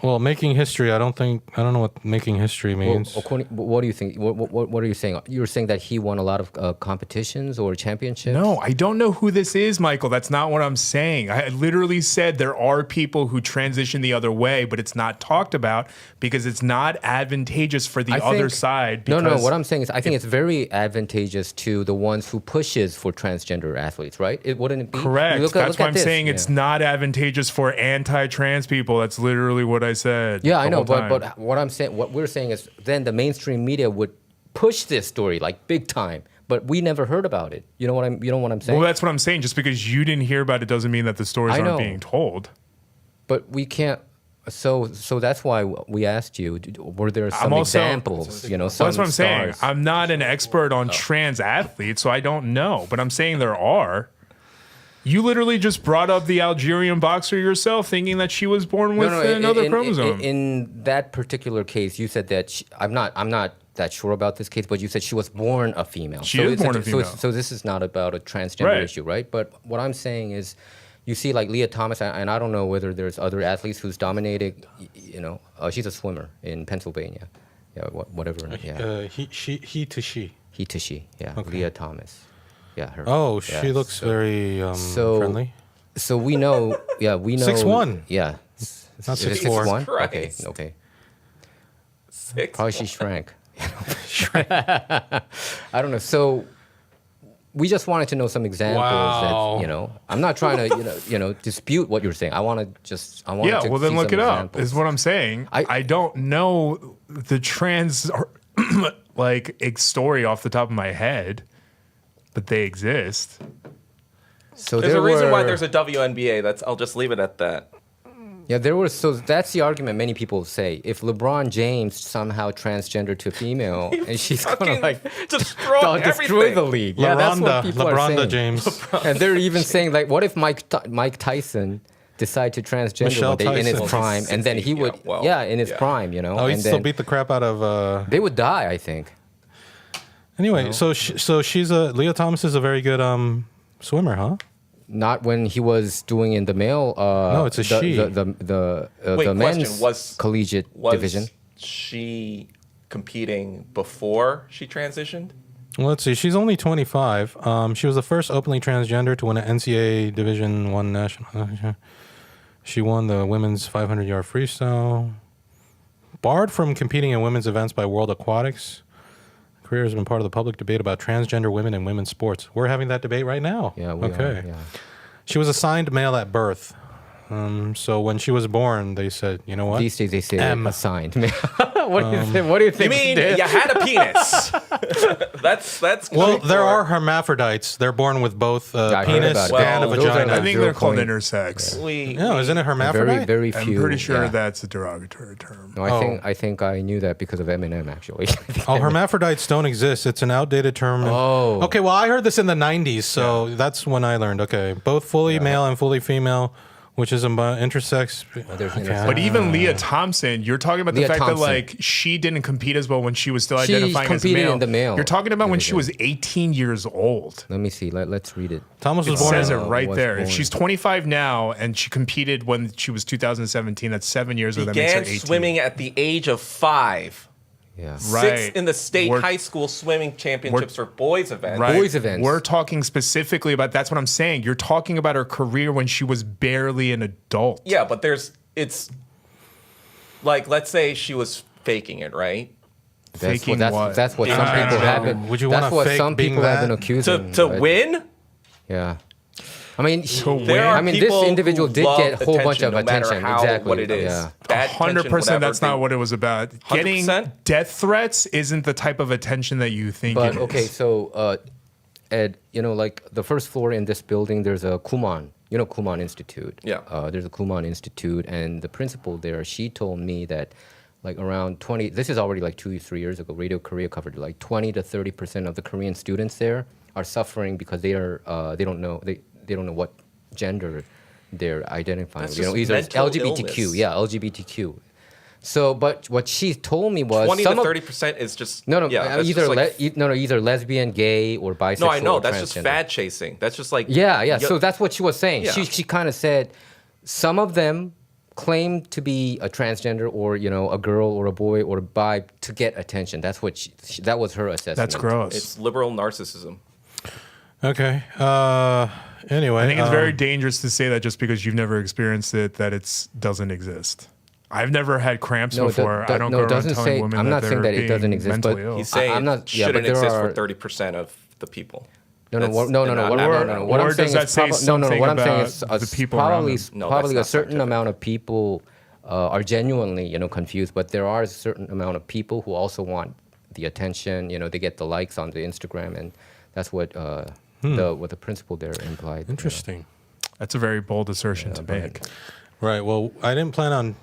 well, making history. I don't know what making history Well, means. what do you think? What are you saying? You're saying that he won a lot of competitions or championships? No, I don't know who this is, Michael. That's not what I'm saying. I literally said there are people who transition the other way, but it's not talked about because it's not advantageous for the I other think- side. No. because What I'm saying is, I think it's very advantageous to the ones who pushes for transgender athletes, right? It wouldn't it be Correct. Look That's why at I'm this. saying it's not advantageous for anti-trans people. That's literally what I said. Yeah, I the know, whole time. but what I'm saying, what we're saying is, then the mainstream media would push this story like big time, but we never heard about it. You know what I'm saying? Well, that's what I'm saying. Just because you didn't hear about it doesn't mean that the stories I know. aren't being told. But we can't. So that's why we asked you. Were there some also- examples? Well, Some that's what I'm saying. stars? I'm not an expert on trans athletes, so I don't know. But I'm saying there are. You literally just brought up the Algerian boxer yourself, thinking that she was born with another chromosome. In that particular case, you said that I'm not that sure about this case, but you said she was born a female. She is it's born a female. So this is not about a transgender Right. issue, right? But what I'm saying is, you see, like Leah Thomas, and I don't know whether there's other athletes who's dominated. She's a swimmer in Pennsylvania. Yeah, whatever. Yeah, He to she. he to she. Yeah, Okay. Leah Thomas. Yeah, her. Oh, Yeah, she looks very friendly. So we know. Yeah, we know. 6'1". Yeah. Not Is it 6'4". 6'1"? Okay. Christ. Okay. Six. Probably she shrank. I don't know. So we just wanted to know some examples Wow. that I'm not trying to dispute what you're saying. I want to Yeah, to well then see look some it up. examples. Is what I'm saying. I don't know the trans story off the top of my head, but they exist. So There's there a reason why were- there's a WNBA. I'll just leave it at that. Yeah, there was. So that's the argument many people say. If LeBron James somehow transgendered to female, and she's gonna Fucking destroy destroy everything. the league. Yeah, that's what people are saying. James. And they're even saying like, what if Mike Tyson decide to transgender Michelle one day in his Tyson. prime, and then he would, in his prime, Oh, he'd and still then beat the crap out of. they would die, I think. Anyway, so she's Leah Thomas is a very good swimmer, huh? Not when he was doing in the male. No, it's a she. The Wait, men's question. collegiate Was division. she competing before she transitioned? Well, let's see. She's only 25. She was the first openly transgender to win an NCAA Division I national. She won the women's 500-yard freestyle. Barred from competing in women's events by World Aquatics. career has been part of the public debate about transgender women in women's sports. We're having that debate right now. Yeah, we okay. are. Yeah. She was assigned male at birth. So when she was born, they said, you know what? These days they say M. assigned. what do you think? What do you You think? mean you had a penis? that's Well, good there for- are hermaphrodites. They're born with both I heard penis about it. and a Well, I those are vagina. like think they're called 0. intersex. No, isn't it hermaphrodite? Very, very I'm few. pretty sure yeah. that's a derogatory term. No, I think I knew that because of Eminem actually. Oh, hermaphrodites don't exist. It's an outdated term. Oh. Okay, well, I heard this in the 90s, so that's when I learned. Okay, both fully male and fully female, which is intersex. There's Okay. intersex. But even Leah Thompson, you're talking about the Leah fact Thompson. that like she didn't compete as well when she was still She identifying as competed male. in the male You're talking about when she division. was 18 years old. Let me see. Let's read it. Thomas It was born says it in... right was there. born. If she's 25 now and she competed when she was 2017, that's 7 years ago. That makes her began 18. swimming at the age of 5. Yeah. Right. Sixth in the state We're- high school swimming championships for boys events. Right. Boys events. We're talking specifically about. That's what I'm saying. You're talking about her career when she was barely an adult. Yeah, but it's like, let's say she was faking it, right? Faking what? That's what some Yeah. people have been. Would you that's wanna what fake some being people have that? been accusing. To right? win? Yeah. I mean, There are I mean, this people individual who did love get a whole bunch attention, of no matter attention. how, Exactly. what it is. Yeah. Bad 100%. That's not what it was about. 100%? Getting death threats isn't the type of attention that you think. But it okay, is. so Ed, like the first floor in this building, there's a Kumon. You know Kumon Institute. Yeah. There's a Kumon Institute, and the principal there, she told me that, like around 20. This is already like 2-3 years ago. Radio Korea covered like 20 to 30% of the Korean students there are suffering because they don't know what gender they're identifying. That's You know, just either mental LGBTQ. illness. Yeah, LGBTQ. So, but what she told me was 20 some to of- 30% is just No, yeah, that's either just like, either lesbian, gay, or bisexual. no, I know or that's just transgender. fad chasing. That's just like Yeah. So that's what she was saying. Yeah. She kind of said some of them claim to be a transgender or a girl or a boy or a bi to get attention. That's what that was her assessment. That's gross. it's liberal narcissism. Okay. Anyway. I think it's very dangerous to say that just because you've never experienced it, that it doesn't exist. I've never had cramps before. I don't go it around doesn't telling say. women I'm that not saying they're that it doesn't being exist, mentally but ill. He's saying I'm not. it Yeah, but shouldn't there exist are. for 30% of the people. No. That's What not I'm happening. what Or I'm saying does that is say something what I'm saying about is the people around probably them? No, probably a that's not certain scientific. amount of people are genuinely confused, but there are a certain amount of people who also want the attention. They get the likes on the Instagram, and that's what the principal there implied. Interesting. That's a very bold assertion to but- make. Right. Well, I didn't plan on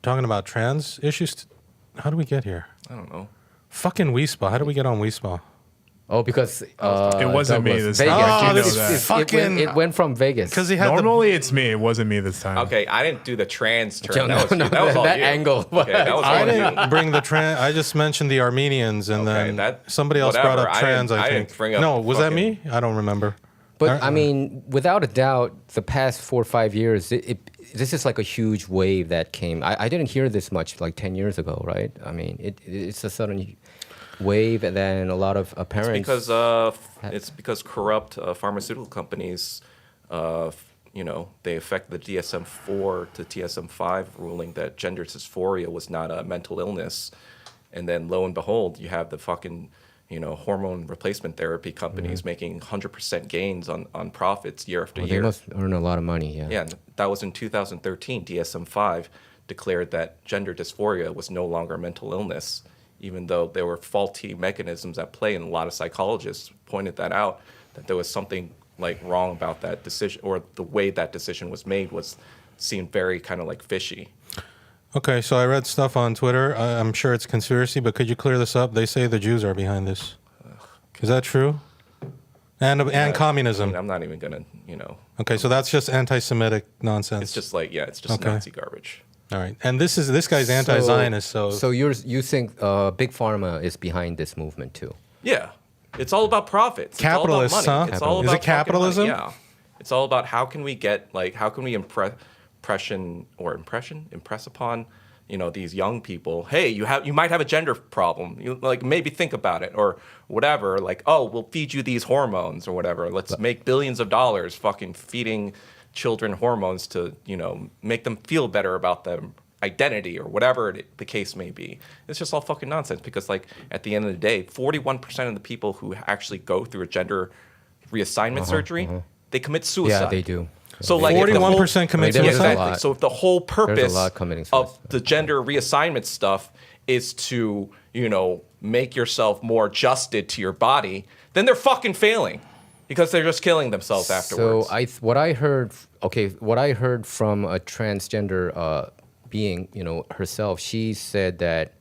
talking about trans issues. How do we get here? I don't know. Fucking Weespa. How did we get on Weespa? Oh, because It wasn't me Douglas, this time. Vegas. I do know this that. is fucking- It went from Vegas. Because he had Normally it's me. It wasn't me this time. Okay, I didn't do the trans term. No, that was, no, that was all that you. angle. Okay, that was I all didn't you. bring the trans. I just mentioned the Armenians, and Okay, then that- somebody else brought whatever. up I trans. didn't- I I think. didn't bring up No, was that fucking- me? I don't remember. But I mean, without a doubt, the past 4 or 5 years, this is like a huge wave that came. I didn't hear this much like 10 years ago, right? I mean, it's a sudden wave, and then a lot of parents. It's because corrupt pharmaceutical companies, they affect the DSM-4 to TSM-5 ruling that gender dysphoria was not a mental illness, and then lo and behold, you have the fucking hormone replacement therapy companies making 100% gains on profits year after They year. must earn a lot of money. Yeah. Yeah, and that was in 2013. DSM-5 declared that gender dysphoria was no longer a mental illness, even though there were faulty mechanisms at play, and a lot of psychologists pointed that out, that there was something like wrong about that decision, or the way that decision was made seemed very kind of like fishy. Okay, so I read stuff on Twitter. I'm sure it's conspiracy, but could you clear this up? They say the Jews are behind this. Is that true? And communism. I mean, I'm not even gonna, Okay, so that's just anti-Semitic nonsense. it's just like, it's just Okay. Nazi garbage. All right, and this guy's anti-Zionist. So you think Big Pharma is behind this movement too? Yeah, it's all about profits. Capitalists, it's all about money. huh? It's all Is about it capitalism? fucking money, yeah, it's all about how can we impress upon these young people. Hey, you might have a gender problem. You maybe think about it or whatever. We'll feed you these hormones or whatever. Let's make billions of dollars fucking feeding children hormones to make them feel better about them identity or whatever the case may be. It's just all fucking nonsense because, like, at the end of the day, 41% of the people who actually go through a gender reassignment surgery, they commit suicide. Yeah, they do. So, like, 41% commit there's a suicide. lot. So if the whole purpose lot committing of suicide. the gender reassignment stuff is to, you know, make yourself more adjusted to your body, then they're fucking failing because they're just killing themselves afterwards. So what I heard from a transgender being, you know, herself, she said that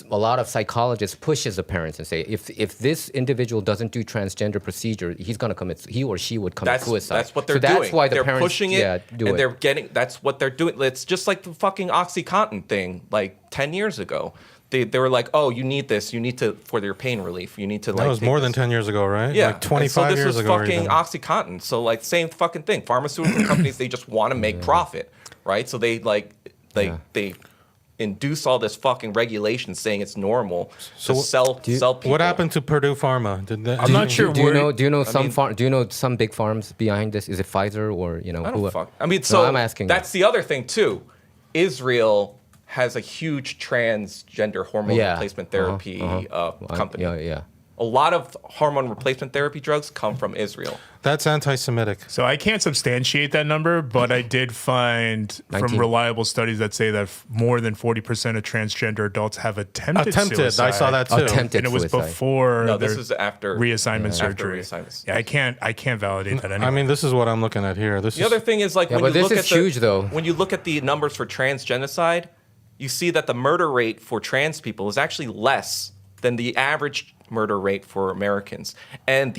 a lot of psychologists pushes the parents and say if this individual doesn't do transgender procedure, he or she would commit suicide. That's what they're so doing. That's why they're parents pushing it, do and it. they're getting. That's what they're doing. It's just like the fucking OxyContin thing, like 10 years ago. They were like, oh, you need this. You need to for your pain relief. You need to. That was more than 10 years ago, right? Yeah, like 25 years ago. So this was fucking OxyContin. So like same fucking thing. Pharmaceutical companies, they just want to make profit, right? So they induce all this fucking regulation saying it's normal to sell people. What happened to Purdue Pharma? I'm not sure. Do you know some big farms behind this? Is it Pfizer or you know? I don't fuck. I mean, No, so I'm asking. That's the other thing too. Israel has a huge transgender hormone replacement therapy company. Yeah. A lot of hormone replacement therapy drugs come from Israel. That's anti-Semitic. So I can't substantiate that number, but I did find from 19. reliable studies that say that more than 40% of transgender adults have attempted suicide. I saw that too. Attempted And it was suicide. before No, their this is after reassignment after surgery. reassignment. Yeah, I can't validate that anymore. I mean, this is what I'm looking at here. The other thing is like when but you this look is at huge, though. when you look at the numbers for genocide, you see that the murder rate for trans people is actually less than the average murder rate for Americans, and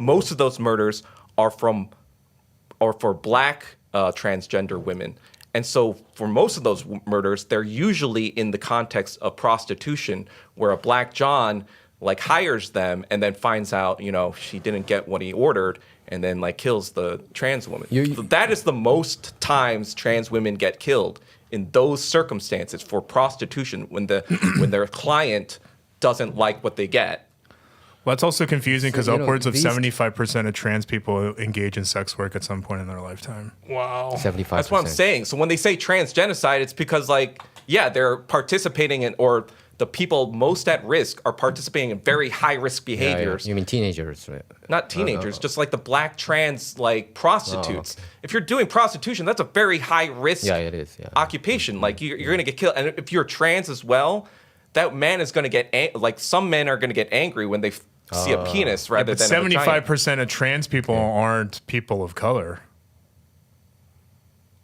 most of those murders are for black transgender women. And so for most of those murders, they're usually in the context of prostitution, where a black John like hires them and then finds out, you know, she didn't get what he ordered and then like kills the trans woman. So that is the most times trans women get killed in those circumstances for prostitution when their client doesn't like what they get. Well, that's also confusing because So, you know, upwards of these- 75% of trans people engage in sex work at some point in their lifetime. wow. 75%. That's what I'm saying. So when they say transgenocide, it's because like, yeah, they're participating in, or the people most at risk are participating in very high risk behaviors. You mean teenagers, right? Not teenagers, just like the black trans like prostitutes. If you're doing prostitution, that's a very high risk Yeah, it is. Yeah. occupation. Like you're going to get killed. And if you're trans as well, that man is going to get like some men are going to get angry when they see a penis rather But than a vagina. 75% of trans people aren't people of color.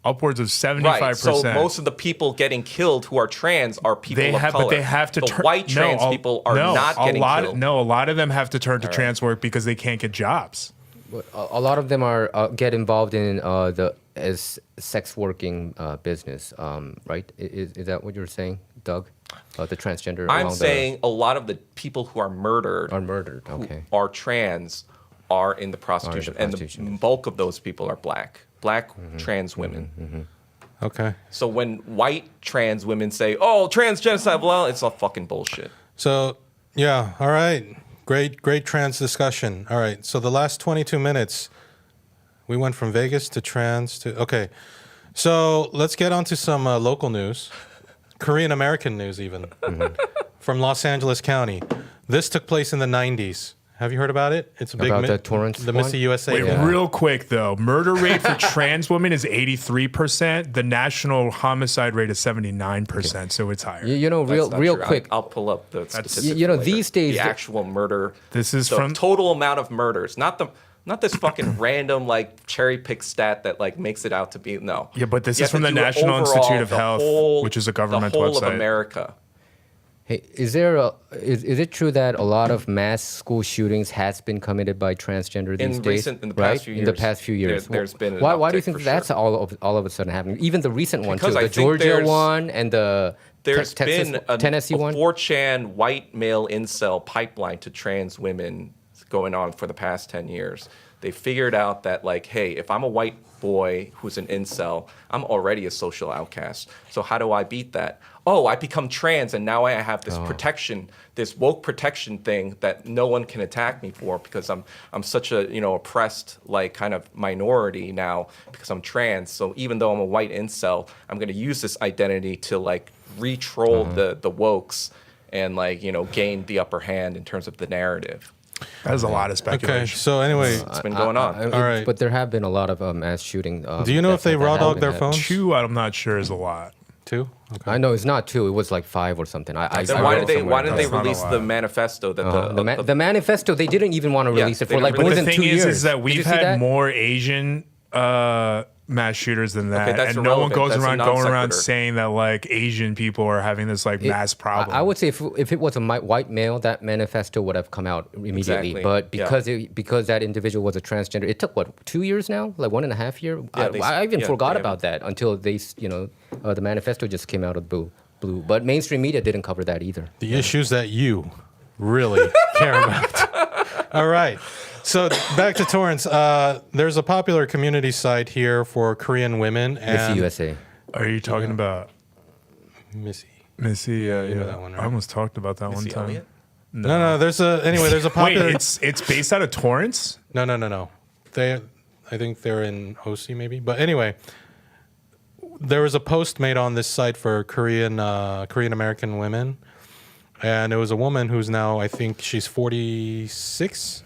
Upwards of 75%. Right. So most of the people getting killed who are trans are people of color. But they have to the turn. white trans people are not getting killed. No, a lot of them have to turn to trans work because they can't get jobs. But a lot of them are get involved in as sex working business, right? Is that what you're saying, Doug? The transgender. I'm saying a lot of the people who are murdered, Okay. who are trans, are in the prostitution, and the bulk of those people are black trans women. Okay. So when white trans women say, "Oh, trans genocide," well, it's all fucking bullshit. So, yeah, all right. Great trans discussion. All right. So the last 22 minutes, we went from Vegas to trans to... Okay. So let's get on to some local news. Korean American news even. From Los Angeles County. This took place in the 90s. Have you heard about it? It's a big... About the Torrance The one? Missy USA. Wait, thing. real quick though, murder rate for trans women is 83%. The national homicide rate is 79%, so it's higher. You know, That's not real true. quick. I'll pull up the statistics. You know, later. these days the the- actual murder. This is the from- total amount of murders, not this fucking random like cherry pick stat that like makes it out to be no. Yeah, but this You is have from to the do National overall, Institute of the Health, whole- which is a government the whole website. of America. Hey, is it true that a lot of mass school shootings has been committed by transgender these days? In the past right? few In the years, past few years, there's been an why do you uptick think for that's sure. all of a sudden happening? Even the recent one Because too, I the think Georgia there's- one and the There's Texas, been a Tennessee one. 4chan white male incel pipeline to trans women going on for the past 10 years. they figured out that like, hey, if I'm a white boy who's an incel, I'm already a social outcast. So how do I beat that? Oh, I become trans, and now I have this protection, this woke protection thing that no one can attack me for because I'm such a oppressed like kind of minority now because I'm trans. So even though I'm a white incel, I'm going to use this identity to like re-troll the wokes and like gain the upper hand in terms of the narrative. That is a lot of speculation. Okay, so anyway, It's been going on. All right. But there have been a lot of mass shooting. Do you know if they raw dog their phones? 2, I'm not sure, is a lot. 2? Okay. I know it's not 2. It was like 5 or something. Then why did they release the manifesto that the manifesto? They didn't even want to release it for like more than 2 years. The thing is that Did you we've see had that? more Asian mass shooters than that, that's and no one irrelevant. goes That's a around non going around sequitur. saying that like Asian people are having this like mass problem. I would say if it was a white male, that manifesto would have come out immediately. Exactly. But Yeah. because that individual was a transgender, it took what 2 years now, like 1.5 years. Yeah, I even forgot they about that until the manifesto just came out of the blue. But mainstream media didn't cover that either. The issues that you really care about. All right. So back to Torrance. There's a popular community site here for Korean women. Miss And USA. Are you talking about Missy. Missy? Yeah, know that one, right? I almost talked about that Missy one time. Elliott? No. There's a popular. Wait, it's based out of Torrance? No. I think they're in OC maybe. But anyway, there was a post made on this site for Korean American women, and it was a woman who's now, I think she's 46,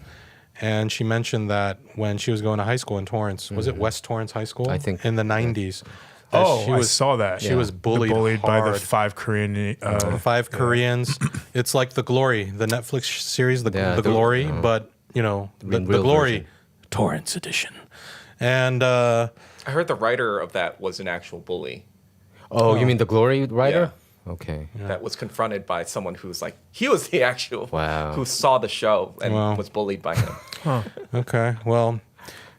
and she mentioned that when she was going to high school in Torrance, was it West Torrance High School? I think. In the 90s. Oh, I saw that. She was bullied by the hard. 5 Korean. 5 Koreans. It's like The Glory, the Netflix series, The Yeah, Glory, but the real Glory version. Torrance edition. And I heard the writer of that was an actual bully Oh, you mean the Glory writer? Okay. that was confronted by someone who's like, he was the actual Wow. who saw the show and Wow. was bullied by him. okay, well,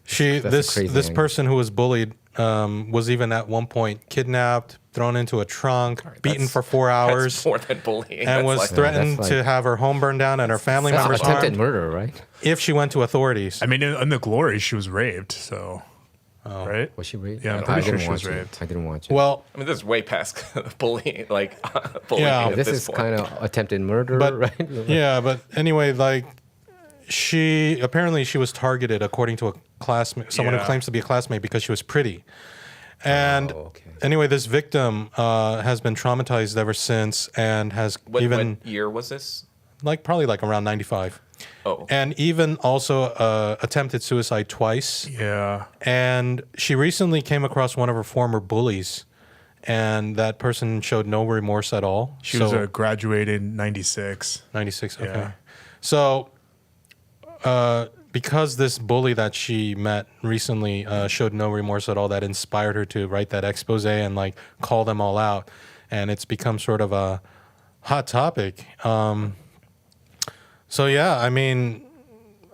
That's a crazy this angle. person who was bullied was even at one point kidnapped, thrown into a trunk, beaten that's- for 4 hours, That's more than bullying. and That's was like, threatened that's to like- have her home burned down and her family That's members attempted harmed murder, right? if she went to authorities. I mean, in the Glory, she was raped. So, right? Was she raped? Yeah, I'm I pretty sure didn't she was watch it. raped. I didn't watch it. Well, I mean, this is way past bullying, like bullying Yeah. at this this is point. kind of attempted murder, But right? yeah, but anyway, like she was targeted according to a classmate, someone who Yeah. claims to be a classmate because she was pretty. And Oh, okay. anyway, this victim has been traumatized ever since and has What even year was this? probably around 95. Oh, And even also attempted suicide twice. Yeah. And she recently came across one of her former bullies, and that person showed no remorse at all. She was a graduated 96. 96. Okay. Yeah. So, because this bully that she met recently showed no remorse at all, that inspired her to write that expose and call them all out, and it's become sort of a hot topic. So yeah, I mean,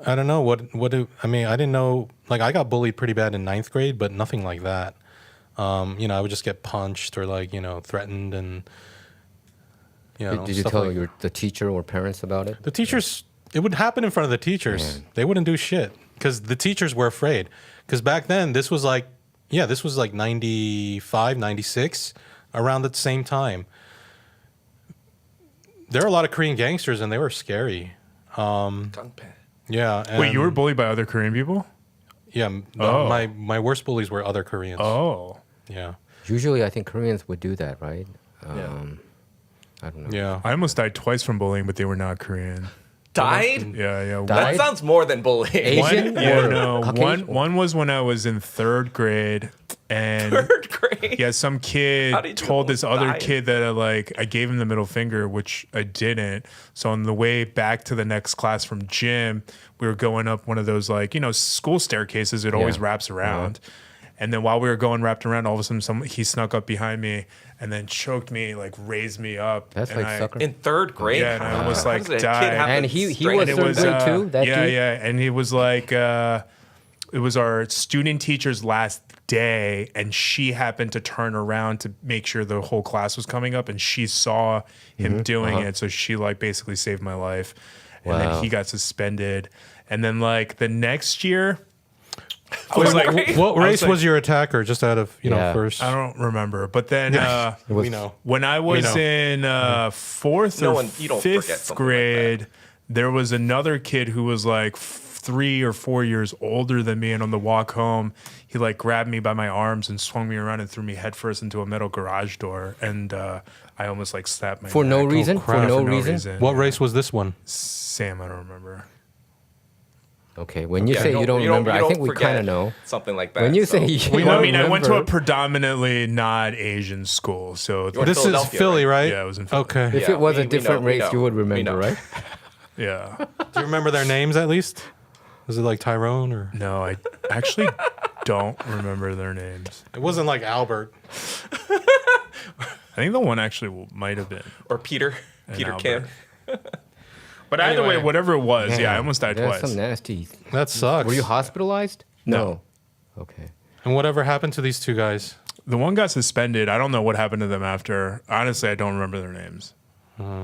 I don't know I didn't know. I got bullied pretty bad in 9th grade, but nothing like that. I would just get punched or threatened and. Did you stuff tell like- the teacher or parents about it? The teachers, it would happen in front of the teachers. Man. They wouldn't do shit because the teachers were afraid. Because back then, this was 95, 96, around the same time. There are a lot of Korean gangsters and they were scary. Gangpan. Yeah. Wait, you were and- bullied by other Korean people? Yeah. Oh. My worst bullies were other Koreans. Oh. Yeah. Usually, I think Koreans would do that, right? I don't know. Yeah. I almost died twice from bullying, but they were not Korean. Died? Yeah. That Died? sounds more than bullying. Asian? Caucasian? One was when I was in 3rd grade, and Third grade. yeah, some How kid did you told this other die? kid that I gave him the middle finger, which I didn't. So on the way back to the next class from gym, we were going up one of those school staircases. It always Yeah. wraps around. And then while we were going wrapped around, all of a sudden he snuck up behind me and then choked me, raised me up. That's and like sucker. In 3rd grade? Yeah, and I almost, How does a kid died. have And the he strength? was And third grade too. That yeah, dude? yeah, and he was it was our student teacher's last day, and she happened to turn around to make sure the whole class was coming up, and she saw him doing it, so she basically saved my life, and Wow. then he got suspended, and then the next year I was like, What I race like- was your attacker? Just out of Yeah. first. I don't remember. But then We know. when I was know. in fourth No or one- you don't forget fifth something like grade, there was another kid who was like 3 or 4 years older than me. And on the walk home, he like grabbed me by my arms and swung me around and threw me headfirst into a metal garage door. And I almost like snapped my For no neck. reason? crap. For no reason? What yeah. race was this one? Sam, I don't remember. Okay, when you Yeah, say you don't remember, I think we forget kind of know. something like that. When you so. say you Well, don't I mean, I went to a remember, predominantly not Asian school, so went This is Philadelphia, Philly, right? yeah, it was in Philly. Okay. if Yeah, it was we a different know, we race, know, you would we remember, know. right? Yeah. Do you remember their names at least? Was it like Tyrone or? No, I actually don't remember their names. It wasn't like Albert. I think the one actually might have been. Or Peter Albert. Kim. But either way, Anyway. whatever it was, Man, yeah, I almost died that's twice. some nasty. That sucks. Were you hospitalized? No. Okay. And whatever happened to these two guys? The one got suspended. I don't know what happened to them after. Honestly, I don't remember their names.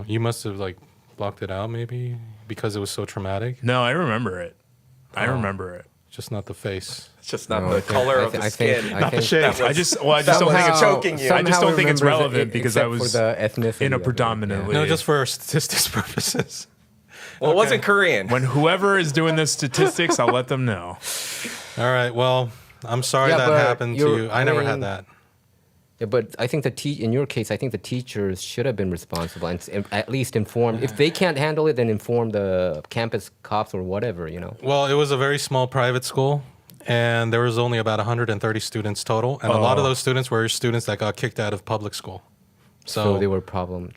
You must have like blocked it out maybe because it was so traumatic. No, I remember it. I Oh. remember it. Just not the face. It's just not No, the I think- color I of thi- the I think- skin. I Not the think- shade. That was- I just don't think was it's choking you. I just don't think it's remembers it, relevant because I except was for the ethnicity in a of it, predominantly- No, just for statistics purposes. Well, it wasn't Korean. when whoever is doing the statistics, I'll let them know. All right. Well, I'm sorry Yeah, that but happened to you're- you. I I never mean- had that. Yeah, but I think in your case, I think the teachers should have been responsible and at least informed. If they can't handle it, then inform the campus cops or whatever, you know. Well, it was a very small private school, and there was only about 130 students total, and a lot of those students were students that got kicked out of public school. So they were problematic.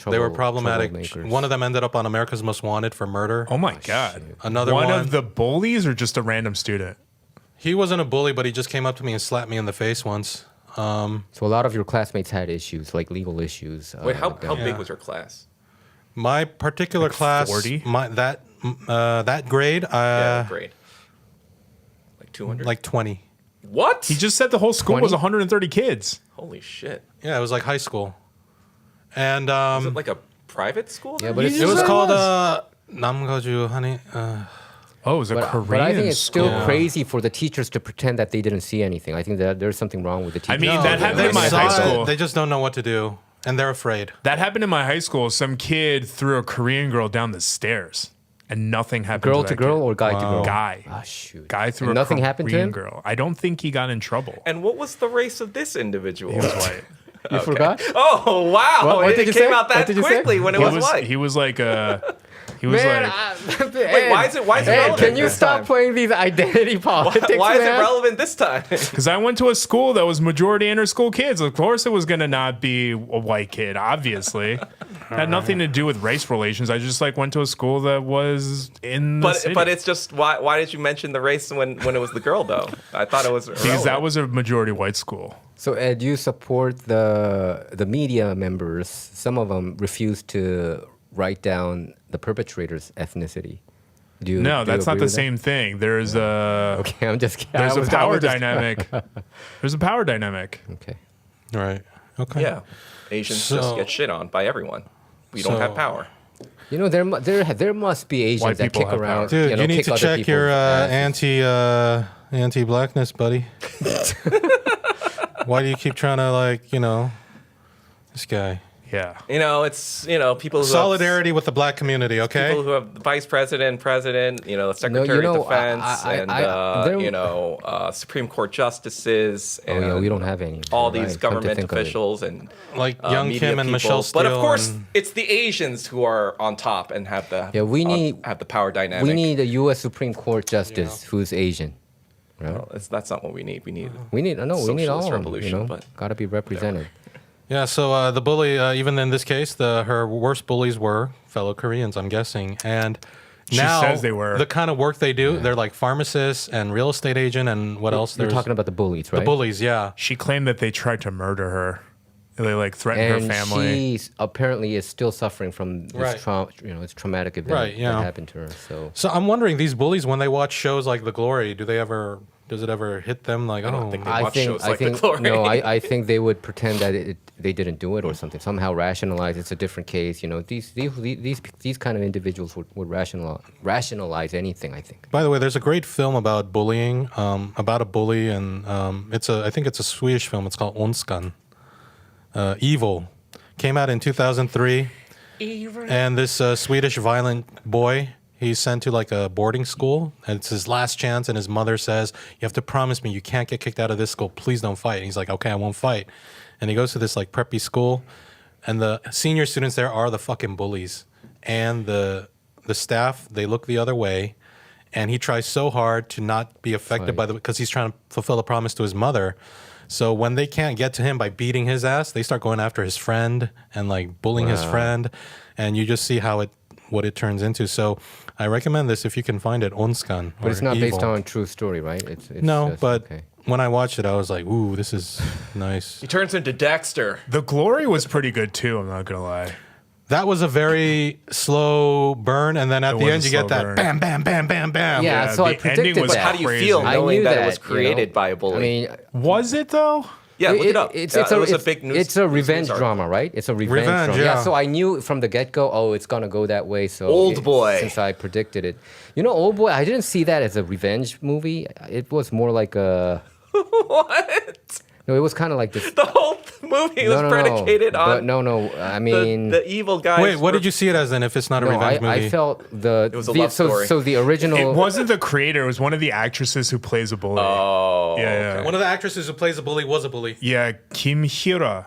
troublemakers. One of them ended up on America's Most Wanted for murder. Oh my God. Another one one. of the bullies or just a random student? He wasn't a bully, but he just came up to me and slapped me in the face once. So a lot of your classmates had issues, like legal issues. Wait, how with big was your class? My particular class, 40? that grade, Grade. Like 200? like 20. what? He just said the whole school 20? was 130 kids. Holy shit. Yeah, it was like high school, and Is it like a private school? Yeah, then? but it's it was said it called was. Namgoju Honey. Oh, it was a Korean But I think it's still school. crazy for the teachers to pretend that they didn't see anything. I think that there's something wrong with the teachers. I mean, that happened they in my saw high it, school. They just don't know what to do, and they're afraid. That happened in my high school. Some kid threw a Korean girl down the stairs, and nothing happened. girl to to that girl kid. or guy to girl? Guy. Ah, shoot. Guy threw And a nothing Korean happened to him? girl. I don't think he got in trouble. And what was the race of this individual? He was white. You forgot? Oh, wow. What did it you came say? out What that did you say? quickly when it He was was white. he was like a he was Man, like Wait, why is it Ed, relevant can you this stop time? playing these identity politics, Why is it man? relevant this time? because I went to a school that was majority inter school kids. Of course, it was gonna not be a white kid. Obviously, had nothing to do with race relations. I just like went to a school that was in the city. But it's just why did you mention the race when it was the girl though? I thought it was because that was a majority white school. So, Ed, you support the media members. Some of them refuse to write down the perpetrator's ethnicity. Do you, No, do you that's not agree the with that? same thing. There's a Okay, I'm just kidding. there's I a was- power I was just- dynamic. There's a power dynamic. Okay. Right. Okay. Yeah. Asians just So- get shit on by everyone. We don't So- have power. You know, there must be Asians White that people kick have around. power. Dude, you, know, need kick to other check your people's asses. anti-blackness, buddy. Why do you keep trying to this guy? Yeah. It's people who Solidarity with the black community, have, people okay? who have the vice president, secretary know, of defense, there- Supreme Court justices, Oh, and yeah, we don't have any. all Right, these come to government think of it. officials and Like uh, Young media Kim and people. Michelle Steele. But of course, and- it's the Asians who are on top and have the have the power dynamic. We need a U.S. Supreme Court justice who's Asian. Right? Well, that's not what we need. We need We need all Socialist of them. revolution, but Got to be represented. Yeah, so the bully, even in this case, her worst bullies were fellow Koreans, I'm guessing. And She now, says they were. the kind of work they do, they're like pharmacists and real estate agent and what else? You're There's talking about the bullies, right? the bullies, yeah. She claimed that they tried to murder her. They threatened And her family. she apparently is still suffering from this Right. this traumatic event Right, yeah. that happened to her. So So I'm wondering, these bullies, when they watch shows like The Glory, do they ever Does it ever hit them like, don't oh, think they watch shows like The Glory. no, I think they would pretend that they didn't do it or something. Somehow rationalize it's a different case. You know, these kind of individuals would rationalize anything. I think. By the way, there's a great film about bullying, about a bully, and I think it's a Swedish film. It's called Ondskan. Evil came out in 2003. Evil. And this Swedish violent boy, he's sent to like a boarding school, and it's his last chance. And his mother says, "You have to promise me you can't get kicked out of this school. Please don't fight." And he's like, "Okay, I won't fight." And he goes to this like preppy school, and the senior students there are the fucking bullies, and the staff, they look the other way. And he tries so hard to not be affected because he's trying to fulfill a promise to his mother. So when they can't get to him by beating his ass, they start going after his friend and like bullying his friend, and you just see what it turns into. So I recommend this if you can find it, Ondskan. But it's not based on a true story, right? It's no, just, but okay. When I watched it, I was like, ooh, this is nice. He turns into Dexter. The Glory was pretty good too. I'm not gonna lie. That was a very slow burn, and then at the end you get that burn. bam, bam, bam, bam, bam. Yeah, so the I predicted ending was that. How do you Crazy. feel I knowing knew that, that, it was created you know? by a bully? I mean, Was it though? yeah, look it up. It's it was it's a big news. It's a revenge news drama, right? It's a revenge Revenge, drama. yeah. So I knew from the get-go, oh, it's gonna go that way. So Oldboy. since I predicted it, you know, Oldboy, I didn't see that as a revenge movie. It was more like a What? no. It was kind of like this. The whole movie was predicated on But no. I mean, the evil guys. Wait, what did you see it as then if it's not a no, revenge movie? I felt it was a love story. So the original. It wasn't the creator. It was one of the actresses who plays a bully. Oh, yeah. One of the actresses who plays a bully was a bully. Yeah, Kim Hira.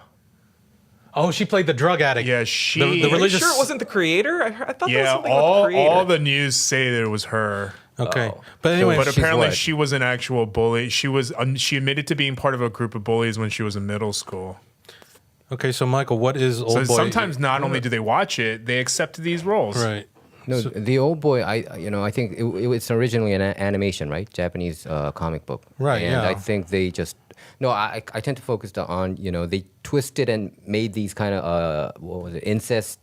Oh, she played the drug addict. Yeah, she. The Are you religious. sure it wasn't the creator? I thought that was Yeah, something about the creator. all the news say that it was her. Okay, Oh. but anyway, But she's apparently what? she was an actual bully. She admitted to being part of a group of bullies when she was in middle school. okay. So Michael, what is So Oldboy? sometimes not only do they watch it, they accept these roles. right. No, the Oldboy. I think it's originally an animation, right? Japanese comic book. Right, And yeah. I think they just I tend to focus on they twisted and made these kind of what was it, incest.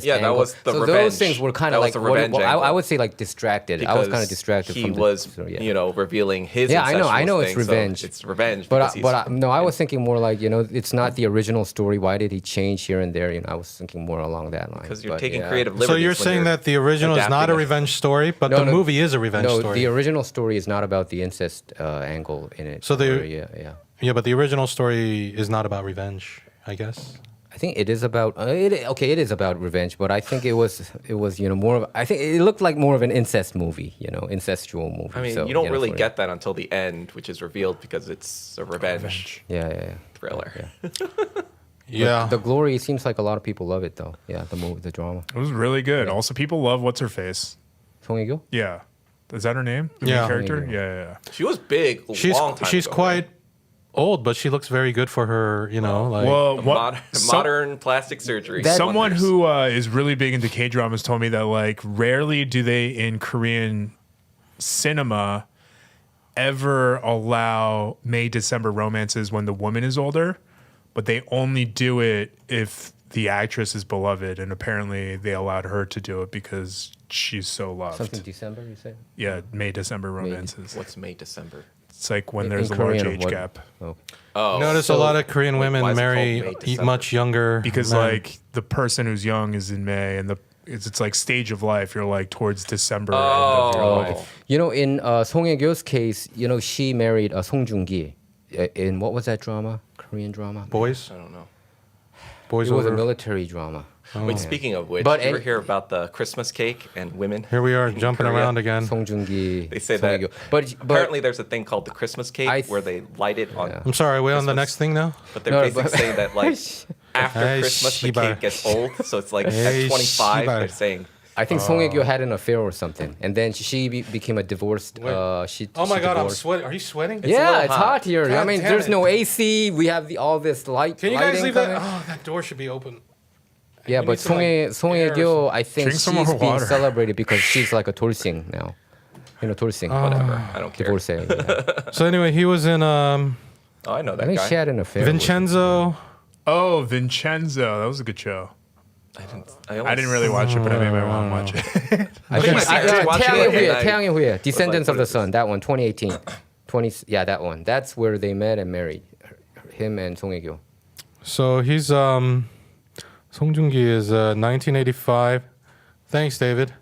Yeah, that angle. was the so revenge. those things were kind That of was like the revenge I angle. would say like distracted. I was kind of Because distracted. He from was, the, so, yeah. revealing his. Yeah, I know incestuous it's thing, so revenge. it's revenge. But because he's- no, I was thinking more like it's not the original story. Why did he change here and there? I was thinking more along that line. because you're But, taking yeah. creative liberties. So you're when saying that the original is not a adapting it. revenge story, but No, the no. movie is a revenge No, story. the original story is not about the incest angle in it. So Or, yeah. Yeah, but the original story is not about revenge, I guess. I think it is about it is about revenge, but I think it was more of I think it looked like more of an incest movie, incestual movie. I mean, So, you don't really for- get that until the end, which is revealed because it's a revenge Yeah. thriller. Yeah. The Glory seems like a lot of people love it though. Yeah, the movie, the drama. It was really good. Also, people love what's her face. Song Hye-Kyo? Yeah, is that her name? The Yeah. main character. Song Yeah. She was big. A She's long time ago, quite right? old, but she looks very good for her, like Well, Modern plastic surgery. Someone Wonders. who is really big into K dramas told me that like rarely do they in Korean cinema ever allow May December romances when the woman is older, but they only do it if the actress is beloved, and apparently they allowed her to do it because she's so loved. Something December, you say? Yeah, May December romances. What's May, December? It's like when In there's a Korean, large age what- gap. Oh. Oh, notice a lot of Korean why women is it called marry May, December? much younger Because men. like the person who's young is in May, and it's like stage of life. You're like towards December end of your Oh. life. In Song Hye-kyo's case, she married Song Joong-ki in what was that drama? Korean drama? boys, I don't know. boys It was a over. military drama. Wait, speaking of which, But did you ever any- hear about the Christmas cake and women? Here we are in jumping Korea? around again. Song Joong-ki. They say Song that. Hye-kyo. But Apparently, there's a thing called the Christmas cake I where they light it on. Yeah. I'm sorry, are we on the Christmas. next thing now? But they're No, basically but- saying that like after Hey, Christmas the Shiba. cake gets old, so it's like Hey, at 25 Shiba. they're saying I think Song Hye-kyo had an affair or something, and then she became a divorced. She. Oh my she God, I'm divorced. sweating. Are you sweating? a Yeah, little it's hot. hot here. I God mean, damn there's it. no AC. We have all this light. Can you guys lighting leave that? coming. Oh, that door should be open. Yeah, We but need some, like, Song air or Hye-kyo, I think Drink some she's more being water. celebrated because she's like a Torsing now. Torsing. whatever. I don't care. Divorcee. Yeah. So anyway, he was in Oh, I know I that think guy. she had an affair. with- Vincenzo. Oh, Vincenzo, that was a good show. I I didn't really watch it, but I made my mom watch it. I think think my parents watched it, and I 태양의 후예, Descendants like, of the Sun. That one, 2018. Yeah, that one. That's where they met and married. Him and Song Hye-Kyo. So he's Song Joong-ki is 1985. Thanks, David.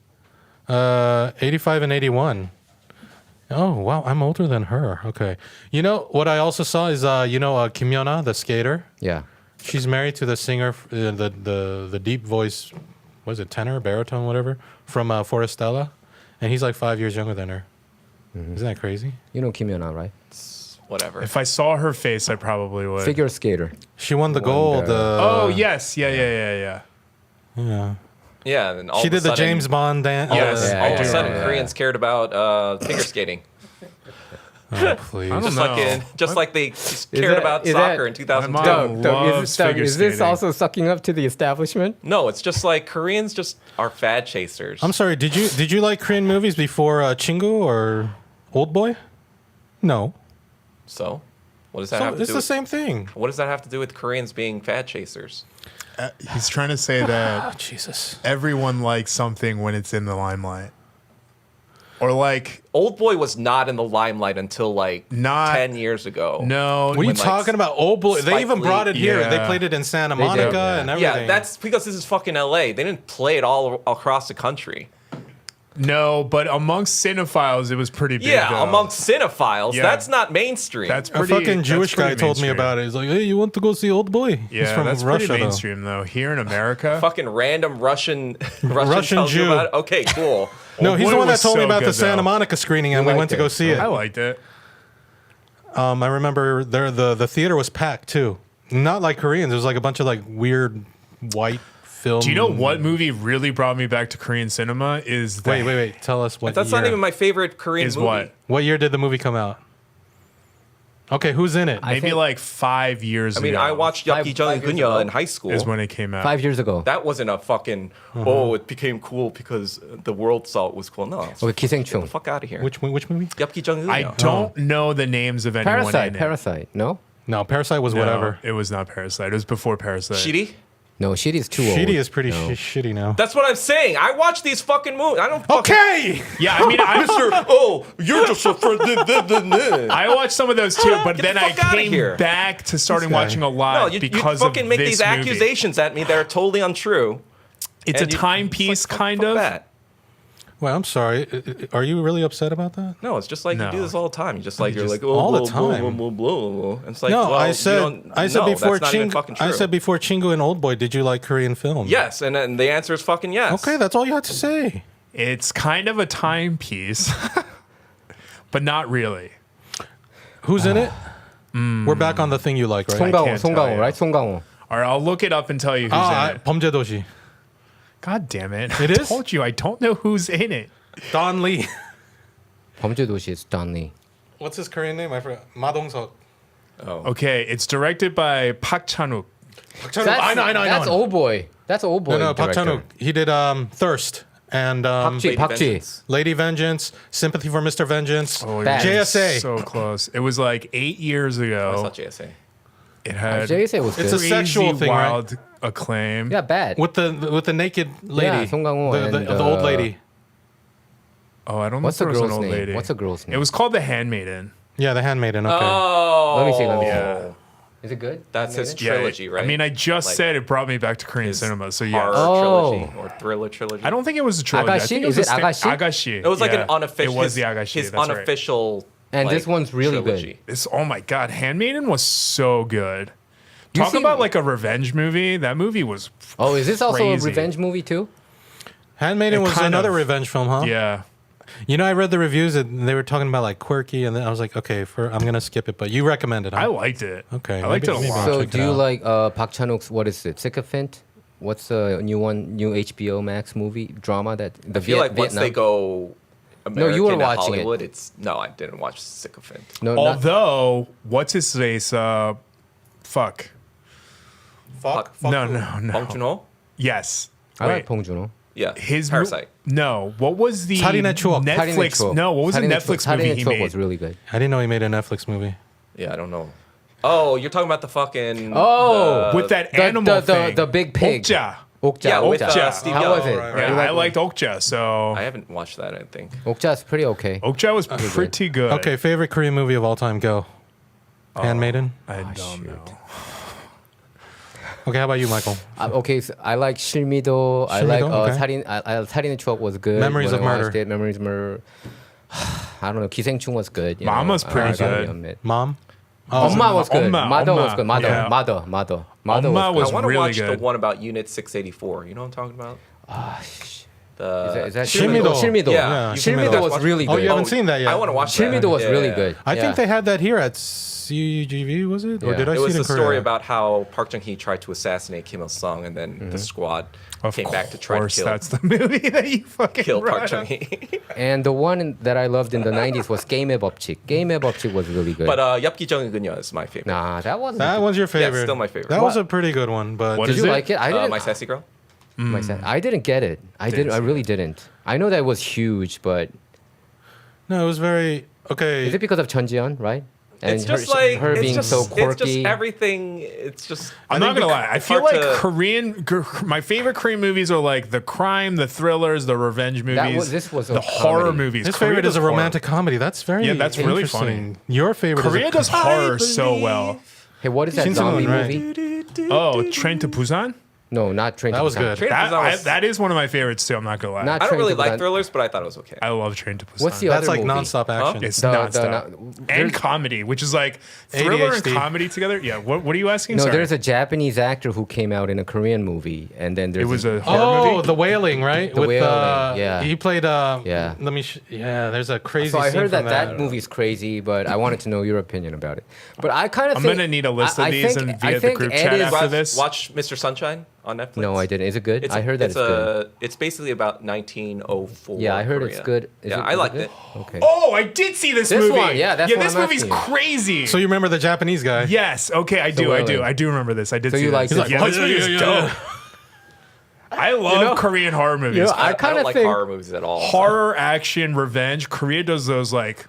85 and 81. Oh wow, I'm older than her. Okay. You know what I also saw is Kim Yuna, the skater. Yeah. She's married to the singer, the deep voice, was it tenor, baritone, whatever, from Forestella, and he's like 5 years younger than her. Isn't that crazy? You know Kim Yuna, right? Whatever. If I saw her face, I probably would. Figure skater. She won the gold. Oh yes, yeah. Yeah. Yeah, and all She of a did the sudden, James Bond dance. Yes. Yeah, all of yeah, a sudden, yeah. Koreans cared about figure skating. Oh, please. I don't Just know. like they cared about is soccer that- in 2002. My mom- loves figure is this skating. also sucking up to the establishment? No, it's just like Koreans just are fad chasers. I'm sorry. Did you like Korean movies before Chingu or Oldboy? No. So, what does that So have to it's do the with same thing. What does that have to do with Koreans being fad chasers? He's trying to say that Jesus. everyone likes something when it's in the limelight, or like Oldboy was not in the limelight until like Not- 10 years ago. no. What are you When, like, talking about? Oldboy. They Spike even Lee- brought it here. They Yeah. played it in Santa They did, Monica yeah. and everything. Yeah, that's because this is fucking LA. They didn't play it all across the country. No, but amongst cinephiles, it was pretty big. Yeah, though. amongst cinephiles, Yeah. that's not mainstream. that's a pretty. fucking that's Jewish guy pretty told me mainstream. about it. He's like, "Hey, you want to go see Oldboy?" Yeah, He's from that's Russia, pretty though. mainstream though. Here in America, fucking random Russian Russian tells you Jew. about it. Okay, cool. No, he's Oldboy the one that was told me so about the good, Santa though. Monica screening, and we liked went to it. go see it. I liked it. I remember the theater was packed too. Not like Koreans. It was like a bunch of like weird white film. Do you know what movie really brought me back to Korean cinema? Is the, Wait. Tell us what. That's year. not even my favorite Korean Is movie. what? What year did the movie come out? Okay, who's in it? Maybe think- like 5 years I mean, ago. I watched Five- Yucky 5 years Gunya ago in high school. is when it came out. 5 years ago. That wasn't a fucking, it became cool because the world saw it was cool. No, Okay, 기생충. fuck out of here. Which movie? Yucky Jung I don't know the names of anyone Parasite. in it. Parasite. No? No, Parasite was No, whatever. it was not Parasite. It was before Parasite. Shitty? No, Shitty's too old. Shitty is pretty No. shitty now. That's what I'm saying. I watch these fucking movies. I don't fucking... Okay. Yeah, I mean, you're just a friend. I watched some of those too, but Get then the I fuck outta came here. back to starting guy. watching a No, lot you because fucking of make this these movie. accusations at me that are totally untrue. It's And a you- timepiece, fuck kind of. that. Well, I'm sorry. Are you really upset about that? No, it's just like No. you do this all the time. You just like you're just- like oh, all the blah, blah, time. blah, blah, blah, blah. And it's like No, well, I you said don't- before that's not even fucking Chingu. I true. said before Chingu and Oldboy. Did you like Korean film? yes, and then the answer is fucking yes. Okay, that's all you had to say. It's kind of a timepiece, but not really. Who's in it? We're back on the thing you like, right? I 송강호, can't tell 송강호, you. right? 송강호. All right, I'll look it up and tell you who's in it. 범죄도시. God damn it. It I is? told you, I don't know who's in it. Don Lee. 범죄도시 is Don Lee. What's his Korean name? I forgot. 마동석. Okay, it's directed by Park Chan-wook. I know. That's Oldboy. That's Oldboy. No, Park director. Chan-wook. He did Thirst and Lady Park Ji. Vengeance. Lady Vengeance, Sympathy for Mr. Vengeance, Oh, Bad. it was JSA. So close. It was like 8 years I ago. saw JSA. It had JSA was It's good. a sexual crazy, thing, right? wild acclaim. Yeah, bad. with the naked lady, Yeah, 송강호 the and, old lady. Oh, I don't know What's if the there was an girl's old name? lady. What's the girl's name? It was called The Handmaiden. Yeah, the Handmaiden. Okay. Oh, Let me see, let me see. Yeah. Is it good? That's his Handmaiden? trilogy, right? I mean, I just Like, said it brought me back to Korean his cinema. So yeah, horror Oh. trilogy or thriller trilogy. I don't think it was a trilogy. I Agashi? think Is a it Agashi? Agashi. It was like Yeah. an unofficial. It was the Agashi. His that's right. unofficial. And like, this one's really trilogy. good. This, oh my god, Handmaiden was so good. You Talk see- about like a revenge movie. That movie was Oh, is this also a crazy. revenge movie too? Handmaiden was kind another of. revenge film, huh? yeah. You know, I read the reviews and they were talking about like quirky, and then I was like, okay, I'm gonna skip it. But you recommended it. I liked it. Okay, I liked maybe- it a maybe lot. I'll So check it do you out. like Park Chan-wook's, what is it, Sycophant? What's the new HBO Max movie drama that the I feel like once Vietnam? they go American you were to watching it. Hollywood, it's no, I didn't watch Sycophant. No, not, Although, what's his face? Fuck. Fuck. No. Bong Joon-ho? Yes. I like Wait. Bong Joon-ho. Yeah, His Parasite. No. What was the 살인의 추억. Netflix? No. What was the Netflix movie he made? was really good. I didn't know he made a Netflix movie. Yeah, I don't know. Oh, you're talking about the fucking Oh, With that the- animal the thing. big pig. Okja. Okja. Yeah, with Okja. Steve How Young. was it? right, Yeah, You like I liked Okja, so I haven't watched that. I think. Okja's pretty okay. Okja was pretty good. Okay, favorite Korean movie of all time. Go. Handmaiden. I don't know. Okay, how about you, Michael? Okay, so I like 실미도. I like 실미도? Okay. 살인의 추억 was good. Memories when of I watched Murder. it. Memories of Murder. I don't know. 기생충 was good. You Mama's know, pretty I gotta good. admit. Mom. 엄마 was good. 엄마, Mother was 엄마. good. Mother. Yeah. Mother. 엄마 was was I want to really watch good. the one about Unit 684. You know what I'm talking about? Is that 실미도. 실미도. Yeah. You 실미도 guys was watch- really Oh, good. you haven't seen that yet. I want to watch that. 실미도 was Yeah, really yeah. good. I think Yeah. they had that here at CGV, was it? Or Yeah. did I It see was it in the Korea? story about how Park Chung-hee tried to assassinate Kim Il Sung, and then the squad Of came back to try to course, kill that's the movie that you fucking kill Park brought up. Chung-hee. And the one that I loved in the 90s was 게임의 법칙. 게임의 법칙 was really good. But 엽기적인 그녀 is my favorite. Nah, that wasn't. That one's your favorite. still my favorite. That was What? a pretty good one, but What Did is you it? like it? I didn't. My sassy girl. I didn't get it. I didn't. I really didn't. I know that it was huge, but no, it was very okay. is it because of Chun Ji-yeon, right? And It's just like her it's being just, so It's quirky. just everything. It's just. I'm not gonna lie. I feel hard like to- my favorite Korean movies are like the crime, the thrillers, the revenge movies. This was a the horror comedy. movies. His Korea favorite is does a horror. romantic comedy. That's very Yeah, that's really interesting. Your favorite Korea is a does horror so well. Hey, what is that Seen someone, zombie right? movie? Oh, Train to Busan. No, not Train to That was Busan. good. Train to That, Busan was- that is one of my favorites too. I'm not gonna lie. Not I don't Train really to like Busan. thrillers, but I thought it was okay. I love Train to Busan. What's the That's other like movie? nonstop action. It's The- nonstop. the- And there's- comedy, which is like thriller and ADHD. comedy together. Yeah. What are you asking? No, Sorry. there's a Japanese actor who came out in a Korean movie, and then there's It was this- a horror Oh, movie. The Wailing, right? The Wailing, yeah. He played. Yeah. Let me. Yeah, there's a crazy. So I scene heard from that movie's crazy, but I wanted to know your opinion about it. But I kind of I'm think gonna need a list of I these think- and I via the think group Ed chat is- after this. Watch Mr. Sunshine on Netflix. No, I didn't. Is it good? It's I heard that it's good. It's basically about 1904. Yeah, I heard Korea. it's good. Yeah, is I liked good? it. Okay. Oh, I did see this This movie. one, yeah, that's what this I'm movie's asking you. crazy. So you remember the Japanese guy? Yes. Okay, I do. Wailing. I do remember this. I did So see you this. liked it? Yeah, this movie is dope. I love Korean horror movies. I I kind don't of like think horror movies at all. Horror, action, revenge. Korea does those like.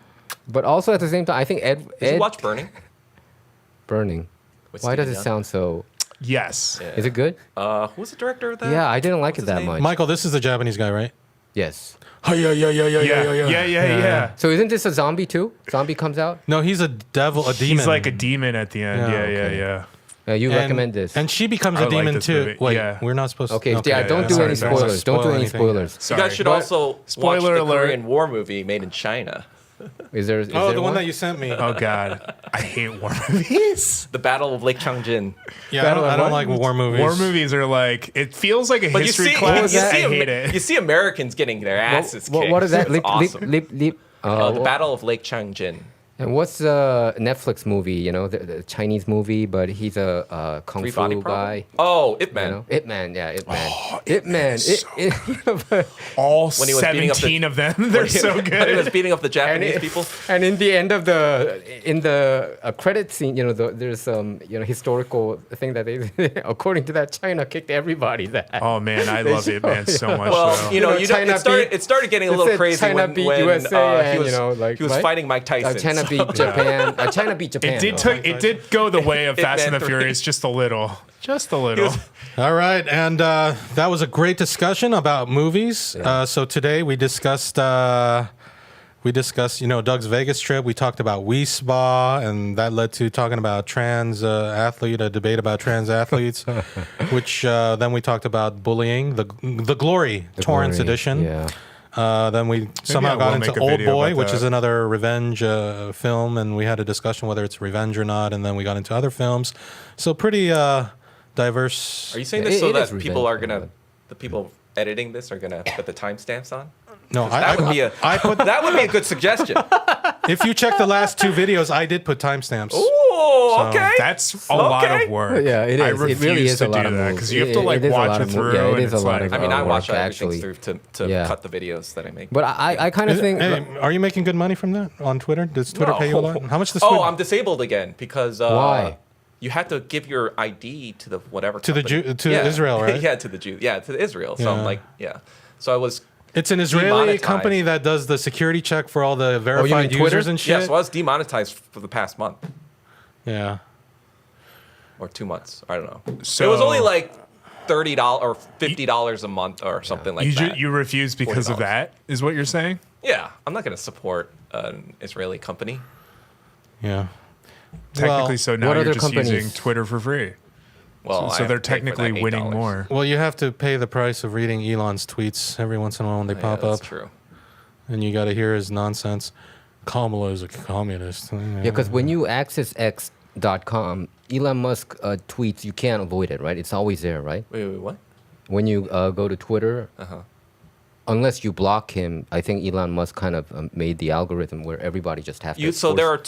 But also at the same time, I think Did Ed you watch Burning? Burning. With Why does Stephen it Young? sound so? Yes. Yeah. Is it good? Who was the director of that? Yeah, I didn't like What's it his that name? much. Michael, this is the Japanese guy, right? Yes. Yeah. So isn't this a zombie too? Zombie comes out. No, he's a devil, a demon. He's like a demon at the end. Yeah, Yeah, okay. yeah. You And- recommend this? And she becomes I a like demon this too. movie. Wait, Yeah. we're not supposed okay, to. yeah. Don't do sorry, any sorry. spoilers. Don't do Spoil any anything. spoilers. You Sorry. guys should But- also watch Spoiler the alert. Korean War movie made in China. Is there? Oh, the one that you sent me. Oh God, I hate war movies. The Battle of Lake Changjin. Yeah, Battle I of don't what? like war movies. War movies are like it feels like a But you history see, class. you I see, hate it. you see Americans getting their asses kicked. What is that? It's awesome. The Battle of Lake Changjin. And what's the Netflix movie? You know, the Chinese movie, but he's a kung Free fu Body guy. Problem? Oh, Ip Man. You know? Ip Man, yeah, Ip Man. Ip Man. All When he was beating up the- 17 of them, they're so When he was good. beating up the and, Japanese people. and in the end of the credit scene, you know, there's some historical thing that they, according to that, China kicked everybody's ass. Oh man, I love it, man, so much. Well, so. you know, China it started getting a it little said crazy China when, beat when USA he and, was, like, he was right? fighting Mike Tyson. China so- beat Japan. China beat Japan. it did go the way of Ip Fast and Man the 3. Furious just a little. Just a little. All right, and that was a great discussion about movies. So today we discussed, Doug's Vegas trip. We talked about We Spa, and that led to talking about trans athlete, a debate about trans athletes, which then we talked about bullying, the Glory Torrance Glory, edition. Yeah. Then we somehow I got will into make a video Oldboy, about which that. is another revenge film, and we had a discussion whether it's revenge or not, and then we got into other films. So pretty diverse. Are you saying It- this so it is that people revenge, are the people editing this are gonna put the timestamps on? No, That would be I put. that would be a good suggestion. If you check the last two videos, I did put timestamps. Ooh, okay. That's a lot Okay. of work. Yeah, it I is. refuse It really is to a lot do of that moves. because you have to like It is a watch lot it of through. moves. Yeah, it and is a it's lot like, of I mean, I work, watch everything actually. through to Yeah. cut the videos that I make. But I kind of think. Hey, are you making good money from that on Twitter? Does Twitter No. pay you a lot? How much does Oh, Twitter? I'm disabled again because Why? You had to give your ID to the whatever To the company. Jew- to Israel, right? Yeah, to the Jew. Yeah, to Israel. So Yeah. I'm like, yeah. So I was. It's an Israeli demonetized. company that does the security check for all the mean verified Twitter? users and shit. Yeah, so I was demonetized for the past month Yeah. or 2 months. I don't know. So it was only like $30 or $50 a month or something like that. You refuse because of $40. that, is what you're saying? Yeah, I'm not going to support an Israeli company. Yeah. Technically, Well, so now what you're other just companies? using Twitter for free. Well, So I they're have to pay for technically that winning $8. more. Well, you have to pay the price of reading Elon's tweets every once in a while when they pop that's up, true. and you got to hear his nonsense. Kamala is a communist. Yeah, because when you access X.com, Elon Musk tweets, you can't avoid it, right? It's always there, right? Wait, what? When you go to Twitter, unless you block him, I think Elon Musk kind of made the algorithm where everybody just have to. So there are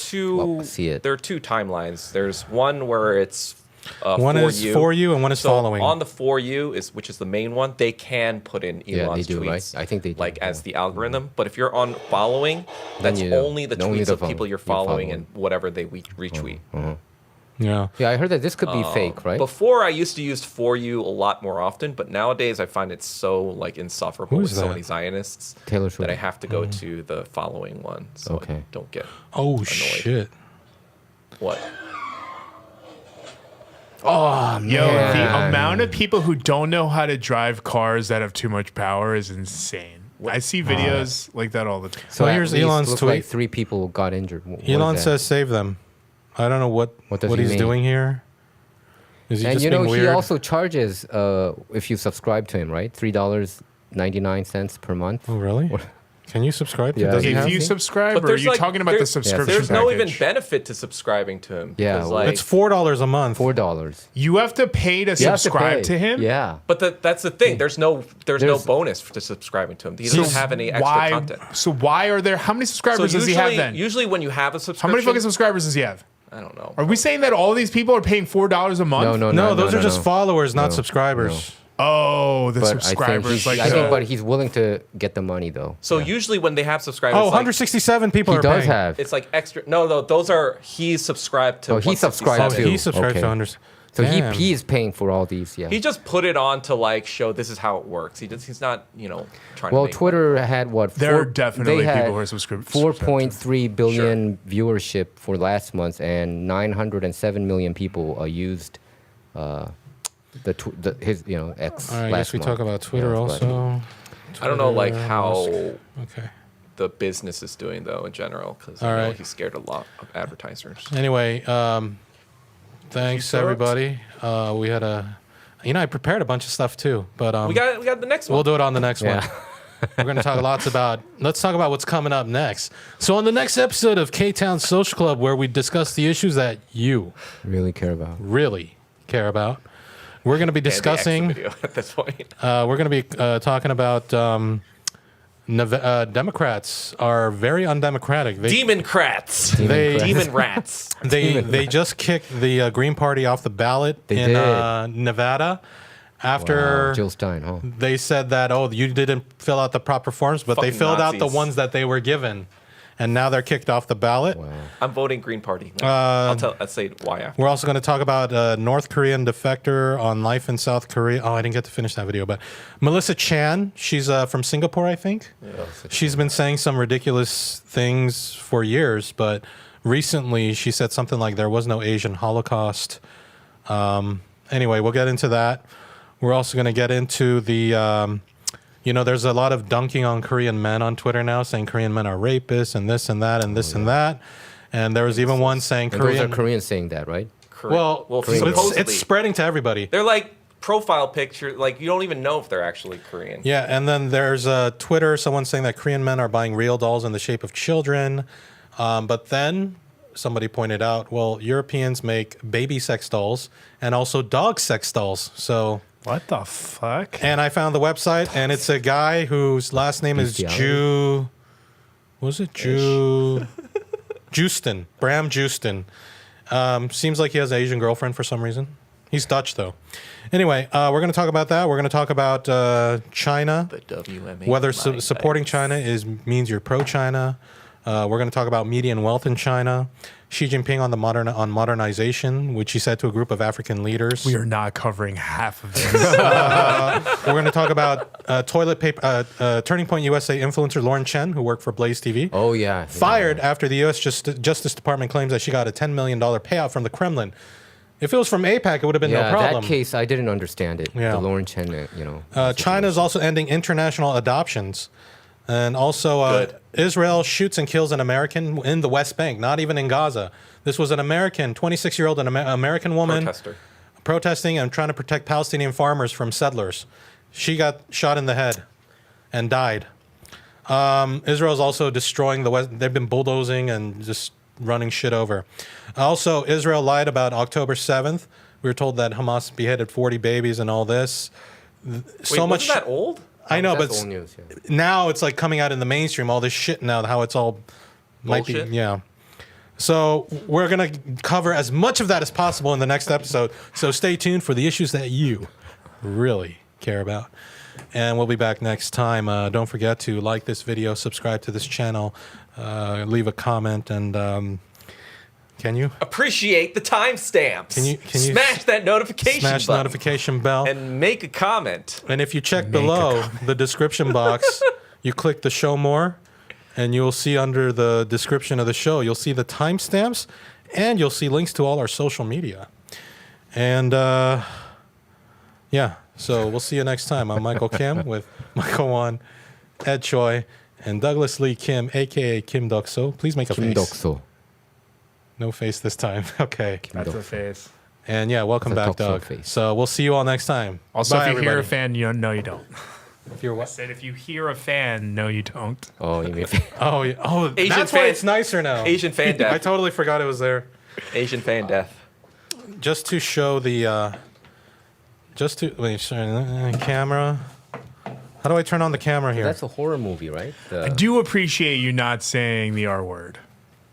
see it. There are two timelines. There's one where it's one for is you. for you and one is So following. on the for you which is the main one, they can put in Yeah, Elon's they do, right? tweets. I think they do, like as yeah. the algorithm. But if you're on following, Then that's you don't. only the Only tweets the of people you're following and whatever they retweet. yeah. Yeah, I heard that this could be fake, right? Before I used to use for you a lot more often, but nowadays I find it so like insufferable Who's with so that? many Zionists Taylor Swift. that I have to go to the following one, so Okay. I don't get Oh shit. what. Yo, man. the amount of people who don't know how to drive cars that have too much power is insane. I see videos like that all the time. So Well, at here's least Elon's looked tweet. Like 3 people got injured. What is Elon that? says save them. I don't know what does he he's mean? doing here. Is he And just you know, being he weird? also charges if you subscribe to him, right? $3.99 per month. Oh really? Can you subscribe to? Yeah. Does he If have? you subscribe, But or are there's you like- talking about the there's- subscription There's no even package? benefit to subscribing to him. Yeah, because, well, like, It's $4 a month. $4. You have to pay to You have subscribe pay. to him? Yeah. but that's the thing. There's no There's- bonus to subscribing to him. He So doesn't have any extra why, content. So why are there, how many subscribers does he have then? Usually when you have a How subscription, many fucking subscribers does he have? I don't know. Are we saying that all these people are paying $4 a month? No, those are just no. followers, not No, subscribers. Oh, the But I think, subscribers. but he's willing to get the money though. So usually when they have subscribers, Oh, like, 167 people He are does paying. have. it's like extra. No, those are he's subscribed to. Oh, he subscribed 167. too. He subscribed Okay. to 100. So Damn. he is paying for all these. Yeah. He just put it on to like show this is how it works. He's not trying Well, to make Twitter had what? There are definitely they had people who are subscribed. 4.3 billion viewership for last month, and 907 million people used his X. All right, I last guess we month. talk about Twitter Yeah, but- also. I don't know like Twitter, how Okay. the business is doing though in general because All I know right. he's scared a lot of advertisers. Anyway, thanks everybody. We had I prepared a bunch of stuff too, but We got the next one. we'll do it on the next Yeah. one. We're going to talk let's talk about what's coming up next. So on the next episode of KTOWN Social Club, where we discuss the issues that you Really care about. really care about, we're going to be And the extra discussing, video at this point. we're going to be talking about Democrats are very undemocratic. Democrats. They- Demon rats. They just kicked the Green Party off the ballot They in did. Nevada after Wow, Jill Stein, huh? they said that, oh, you didn't fill out the proper forms, but they Fucking filled out the Nazis. ones that they were given. And now they're kicked off the ballot. Wow. I'm voting Green Party. I'll say why after. We're also going to talk about North Korean defector on life in South Korea. Oh, I didn't get to finish that video, but Melissa Chan, she's from Singapore, I think. She's been saying some ridiculous things for years, but recently she said something like there was no Asian Holocaust. Anyway, we'll get into that. We're also going to get into the, there's a lot of dunking on Korean men on Twitter now, saying Korean men are rapists and this and that and this and that. And there was even one saying And those Korean. are Koreans saying that, right? Well, but supposedly. it's spreading to everybody. They're like profile picture. Like you don't even know if they're actually Korean. Yeah, and then there's Twitter, someone saying that Korean men are buying real dolls in the shape of children. But then somebody pointed out, well, Europeans make baby sex dolls and also dog sex dolls. So, What the fuck? and I found the website, and it's a guy whose last name is Bestiality? Justin, Bram Justin. Seems like he has an Asian girlfriend for some reason. He's Dutch, though. Anyway, we're going to talk about that. We're going to talk about China. The WMA. Whether supporting China means you're pro-China. We're going to talk about media and wealth in China. Xi Jinping on modernization, which he said to a group of African leaders. We are not covering half of this. We're going to talk about toilet paper. Turning Point USA influencer Lauren Chen, who worked for Blaze TV, Oh yeah. fired after the U.S. Justice Department claims that she got a $10 million payout from the Kremlin. If it was from APAC, it would have been no problem. that case I didn't understand it. Yeah. The Lauren Chen, China is also ending international adoptions. And also, Good. Israel shoots and kills an American in the West Bank, not even in Gaza. This was an American, 26-year-old American woman Protester. protesting and trying to protect Palestinian farmers from settlers. She got shot in the head and died. Israel's also destroying the West. They've been bulldozing and just running shit over. Also, Israel lied about October 7th. We were told that Hamas beheaded 40 babies and all this. Wait, wasn't that old? I know, That's but old news, yeah. now it's like coming out in the mainstream, all this shit now, how it's all might be, Bullshit? yeah. So we're going to cover as much of that as possible in the next episode. So stay tuned for the issues that you really care about. And we'll be back next time. Don't forget to like this video, subscribe to this channel, leave a comment, and can you? Appreciate the timestamps. Can you smash that notification Smash the button notification bell. and make a comment? And if you check below the description box, you click the show more, and you'll see under the description of the show, you'll see the timestamps, and you'll see links to all our social media. And yeah, so we'll see you next time. I'm Michael Kim with Michael Wan, Ed Choi, and Douglas Lee Kim, aka Kim Deok-so. Please make a Kim face. Deok-so. No face this time. Okay. That's a face. And yeah, welcome It's a back, Deok-so Doug. face. So we'll see you all next time. Also, Bye, if you hear a everybody. fan, no, you don't. If you're I what? said if you hear a fan, no, you don't. Oh, you mean Oh, yeah. Oh, Asian that's why fan- it's nicer now. Asian fan I death. totally forgot it was there. Asian fan death. Just to show the, wait, sorry, camera. How do I turn on the camera here? that's a horror movie, right? I do appreciate you not saying the R word.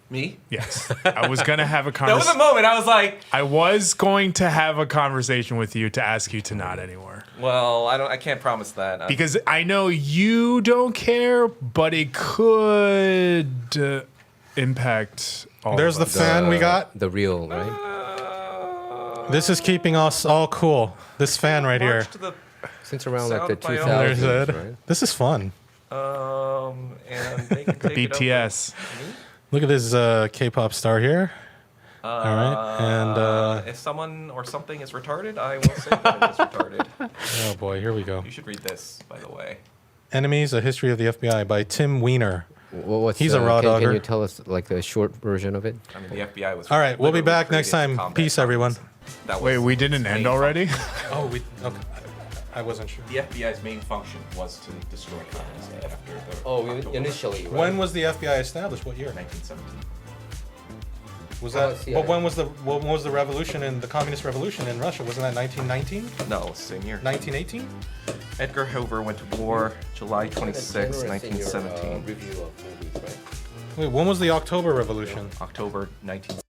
Me? Yes. I was going to have a That was a conversation. moment. I was like, I was going to have a conversation with you to ask you to not anymore. well, I can't promise that. Because I know you don't care, but it could impact all There's of the us. fan we got. The real, right? This is keeping us all cool. This fan right here. March to the Since around like the Sound of my own. there's 2000s, Ed. right? This is fun. and they can take it over. BTS. Look at this K-pop star here. All right. And, If someone or something is retarded, I will say that it is retarded. oh boy, here we go. You should read this, by the way. Enemies, A History of the FBI by Tim Weiner. What's, He's a raw can dogger. you tell us like the short version of it? I mean, the FBI was. All right, we'll be literally back next created to time. combat Peace, everyone. communism. That Wait, was we didn't its end main already? Oh, okay. I wasn't sure. The FBI's main function was to destroy communism after the. Oh, October initially, right? When was the FBI established? What year? 1917. Was Oh, that? CIA. But when was the revolution in the communist revolution in Russia? Wasn't that 1919? No, same year. 1918? Edgar Hoover went to war July 26, Generous in your, 1917. review of movies, right? Wait, when was the October Revolution? October 1917.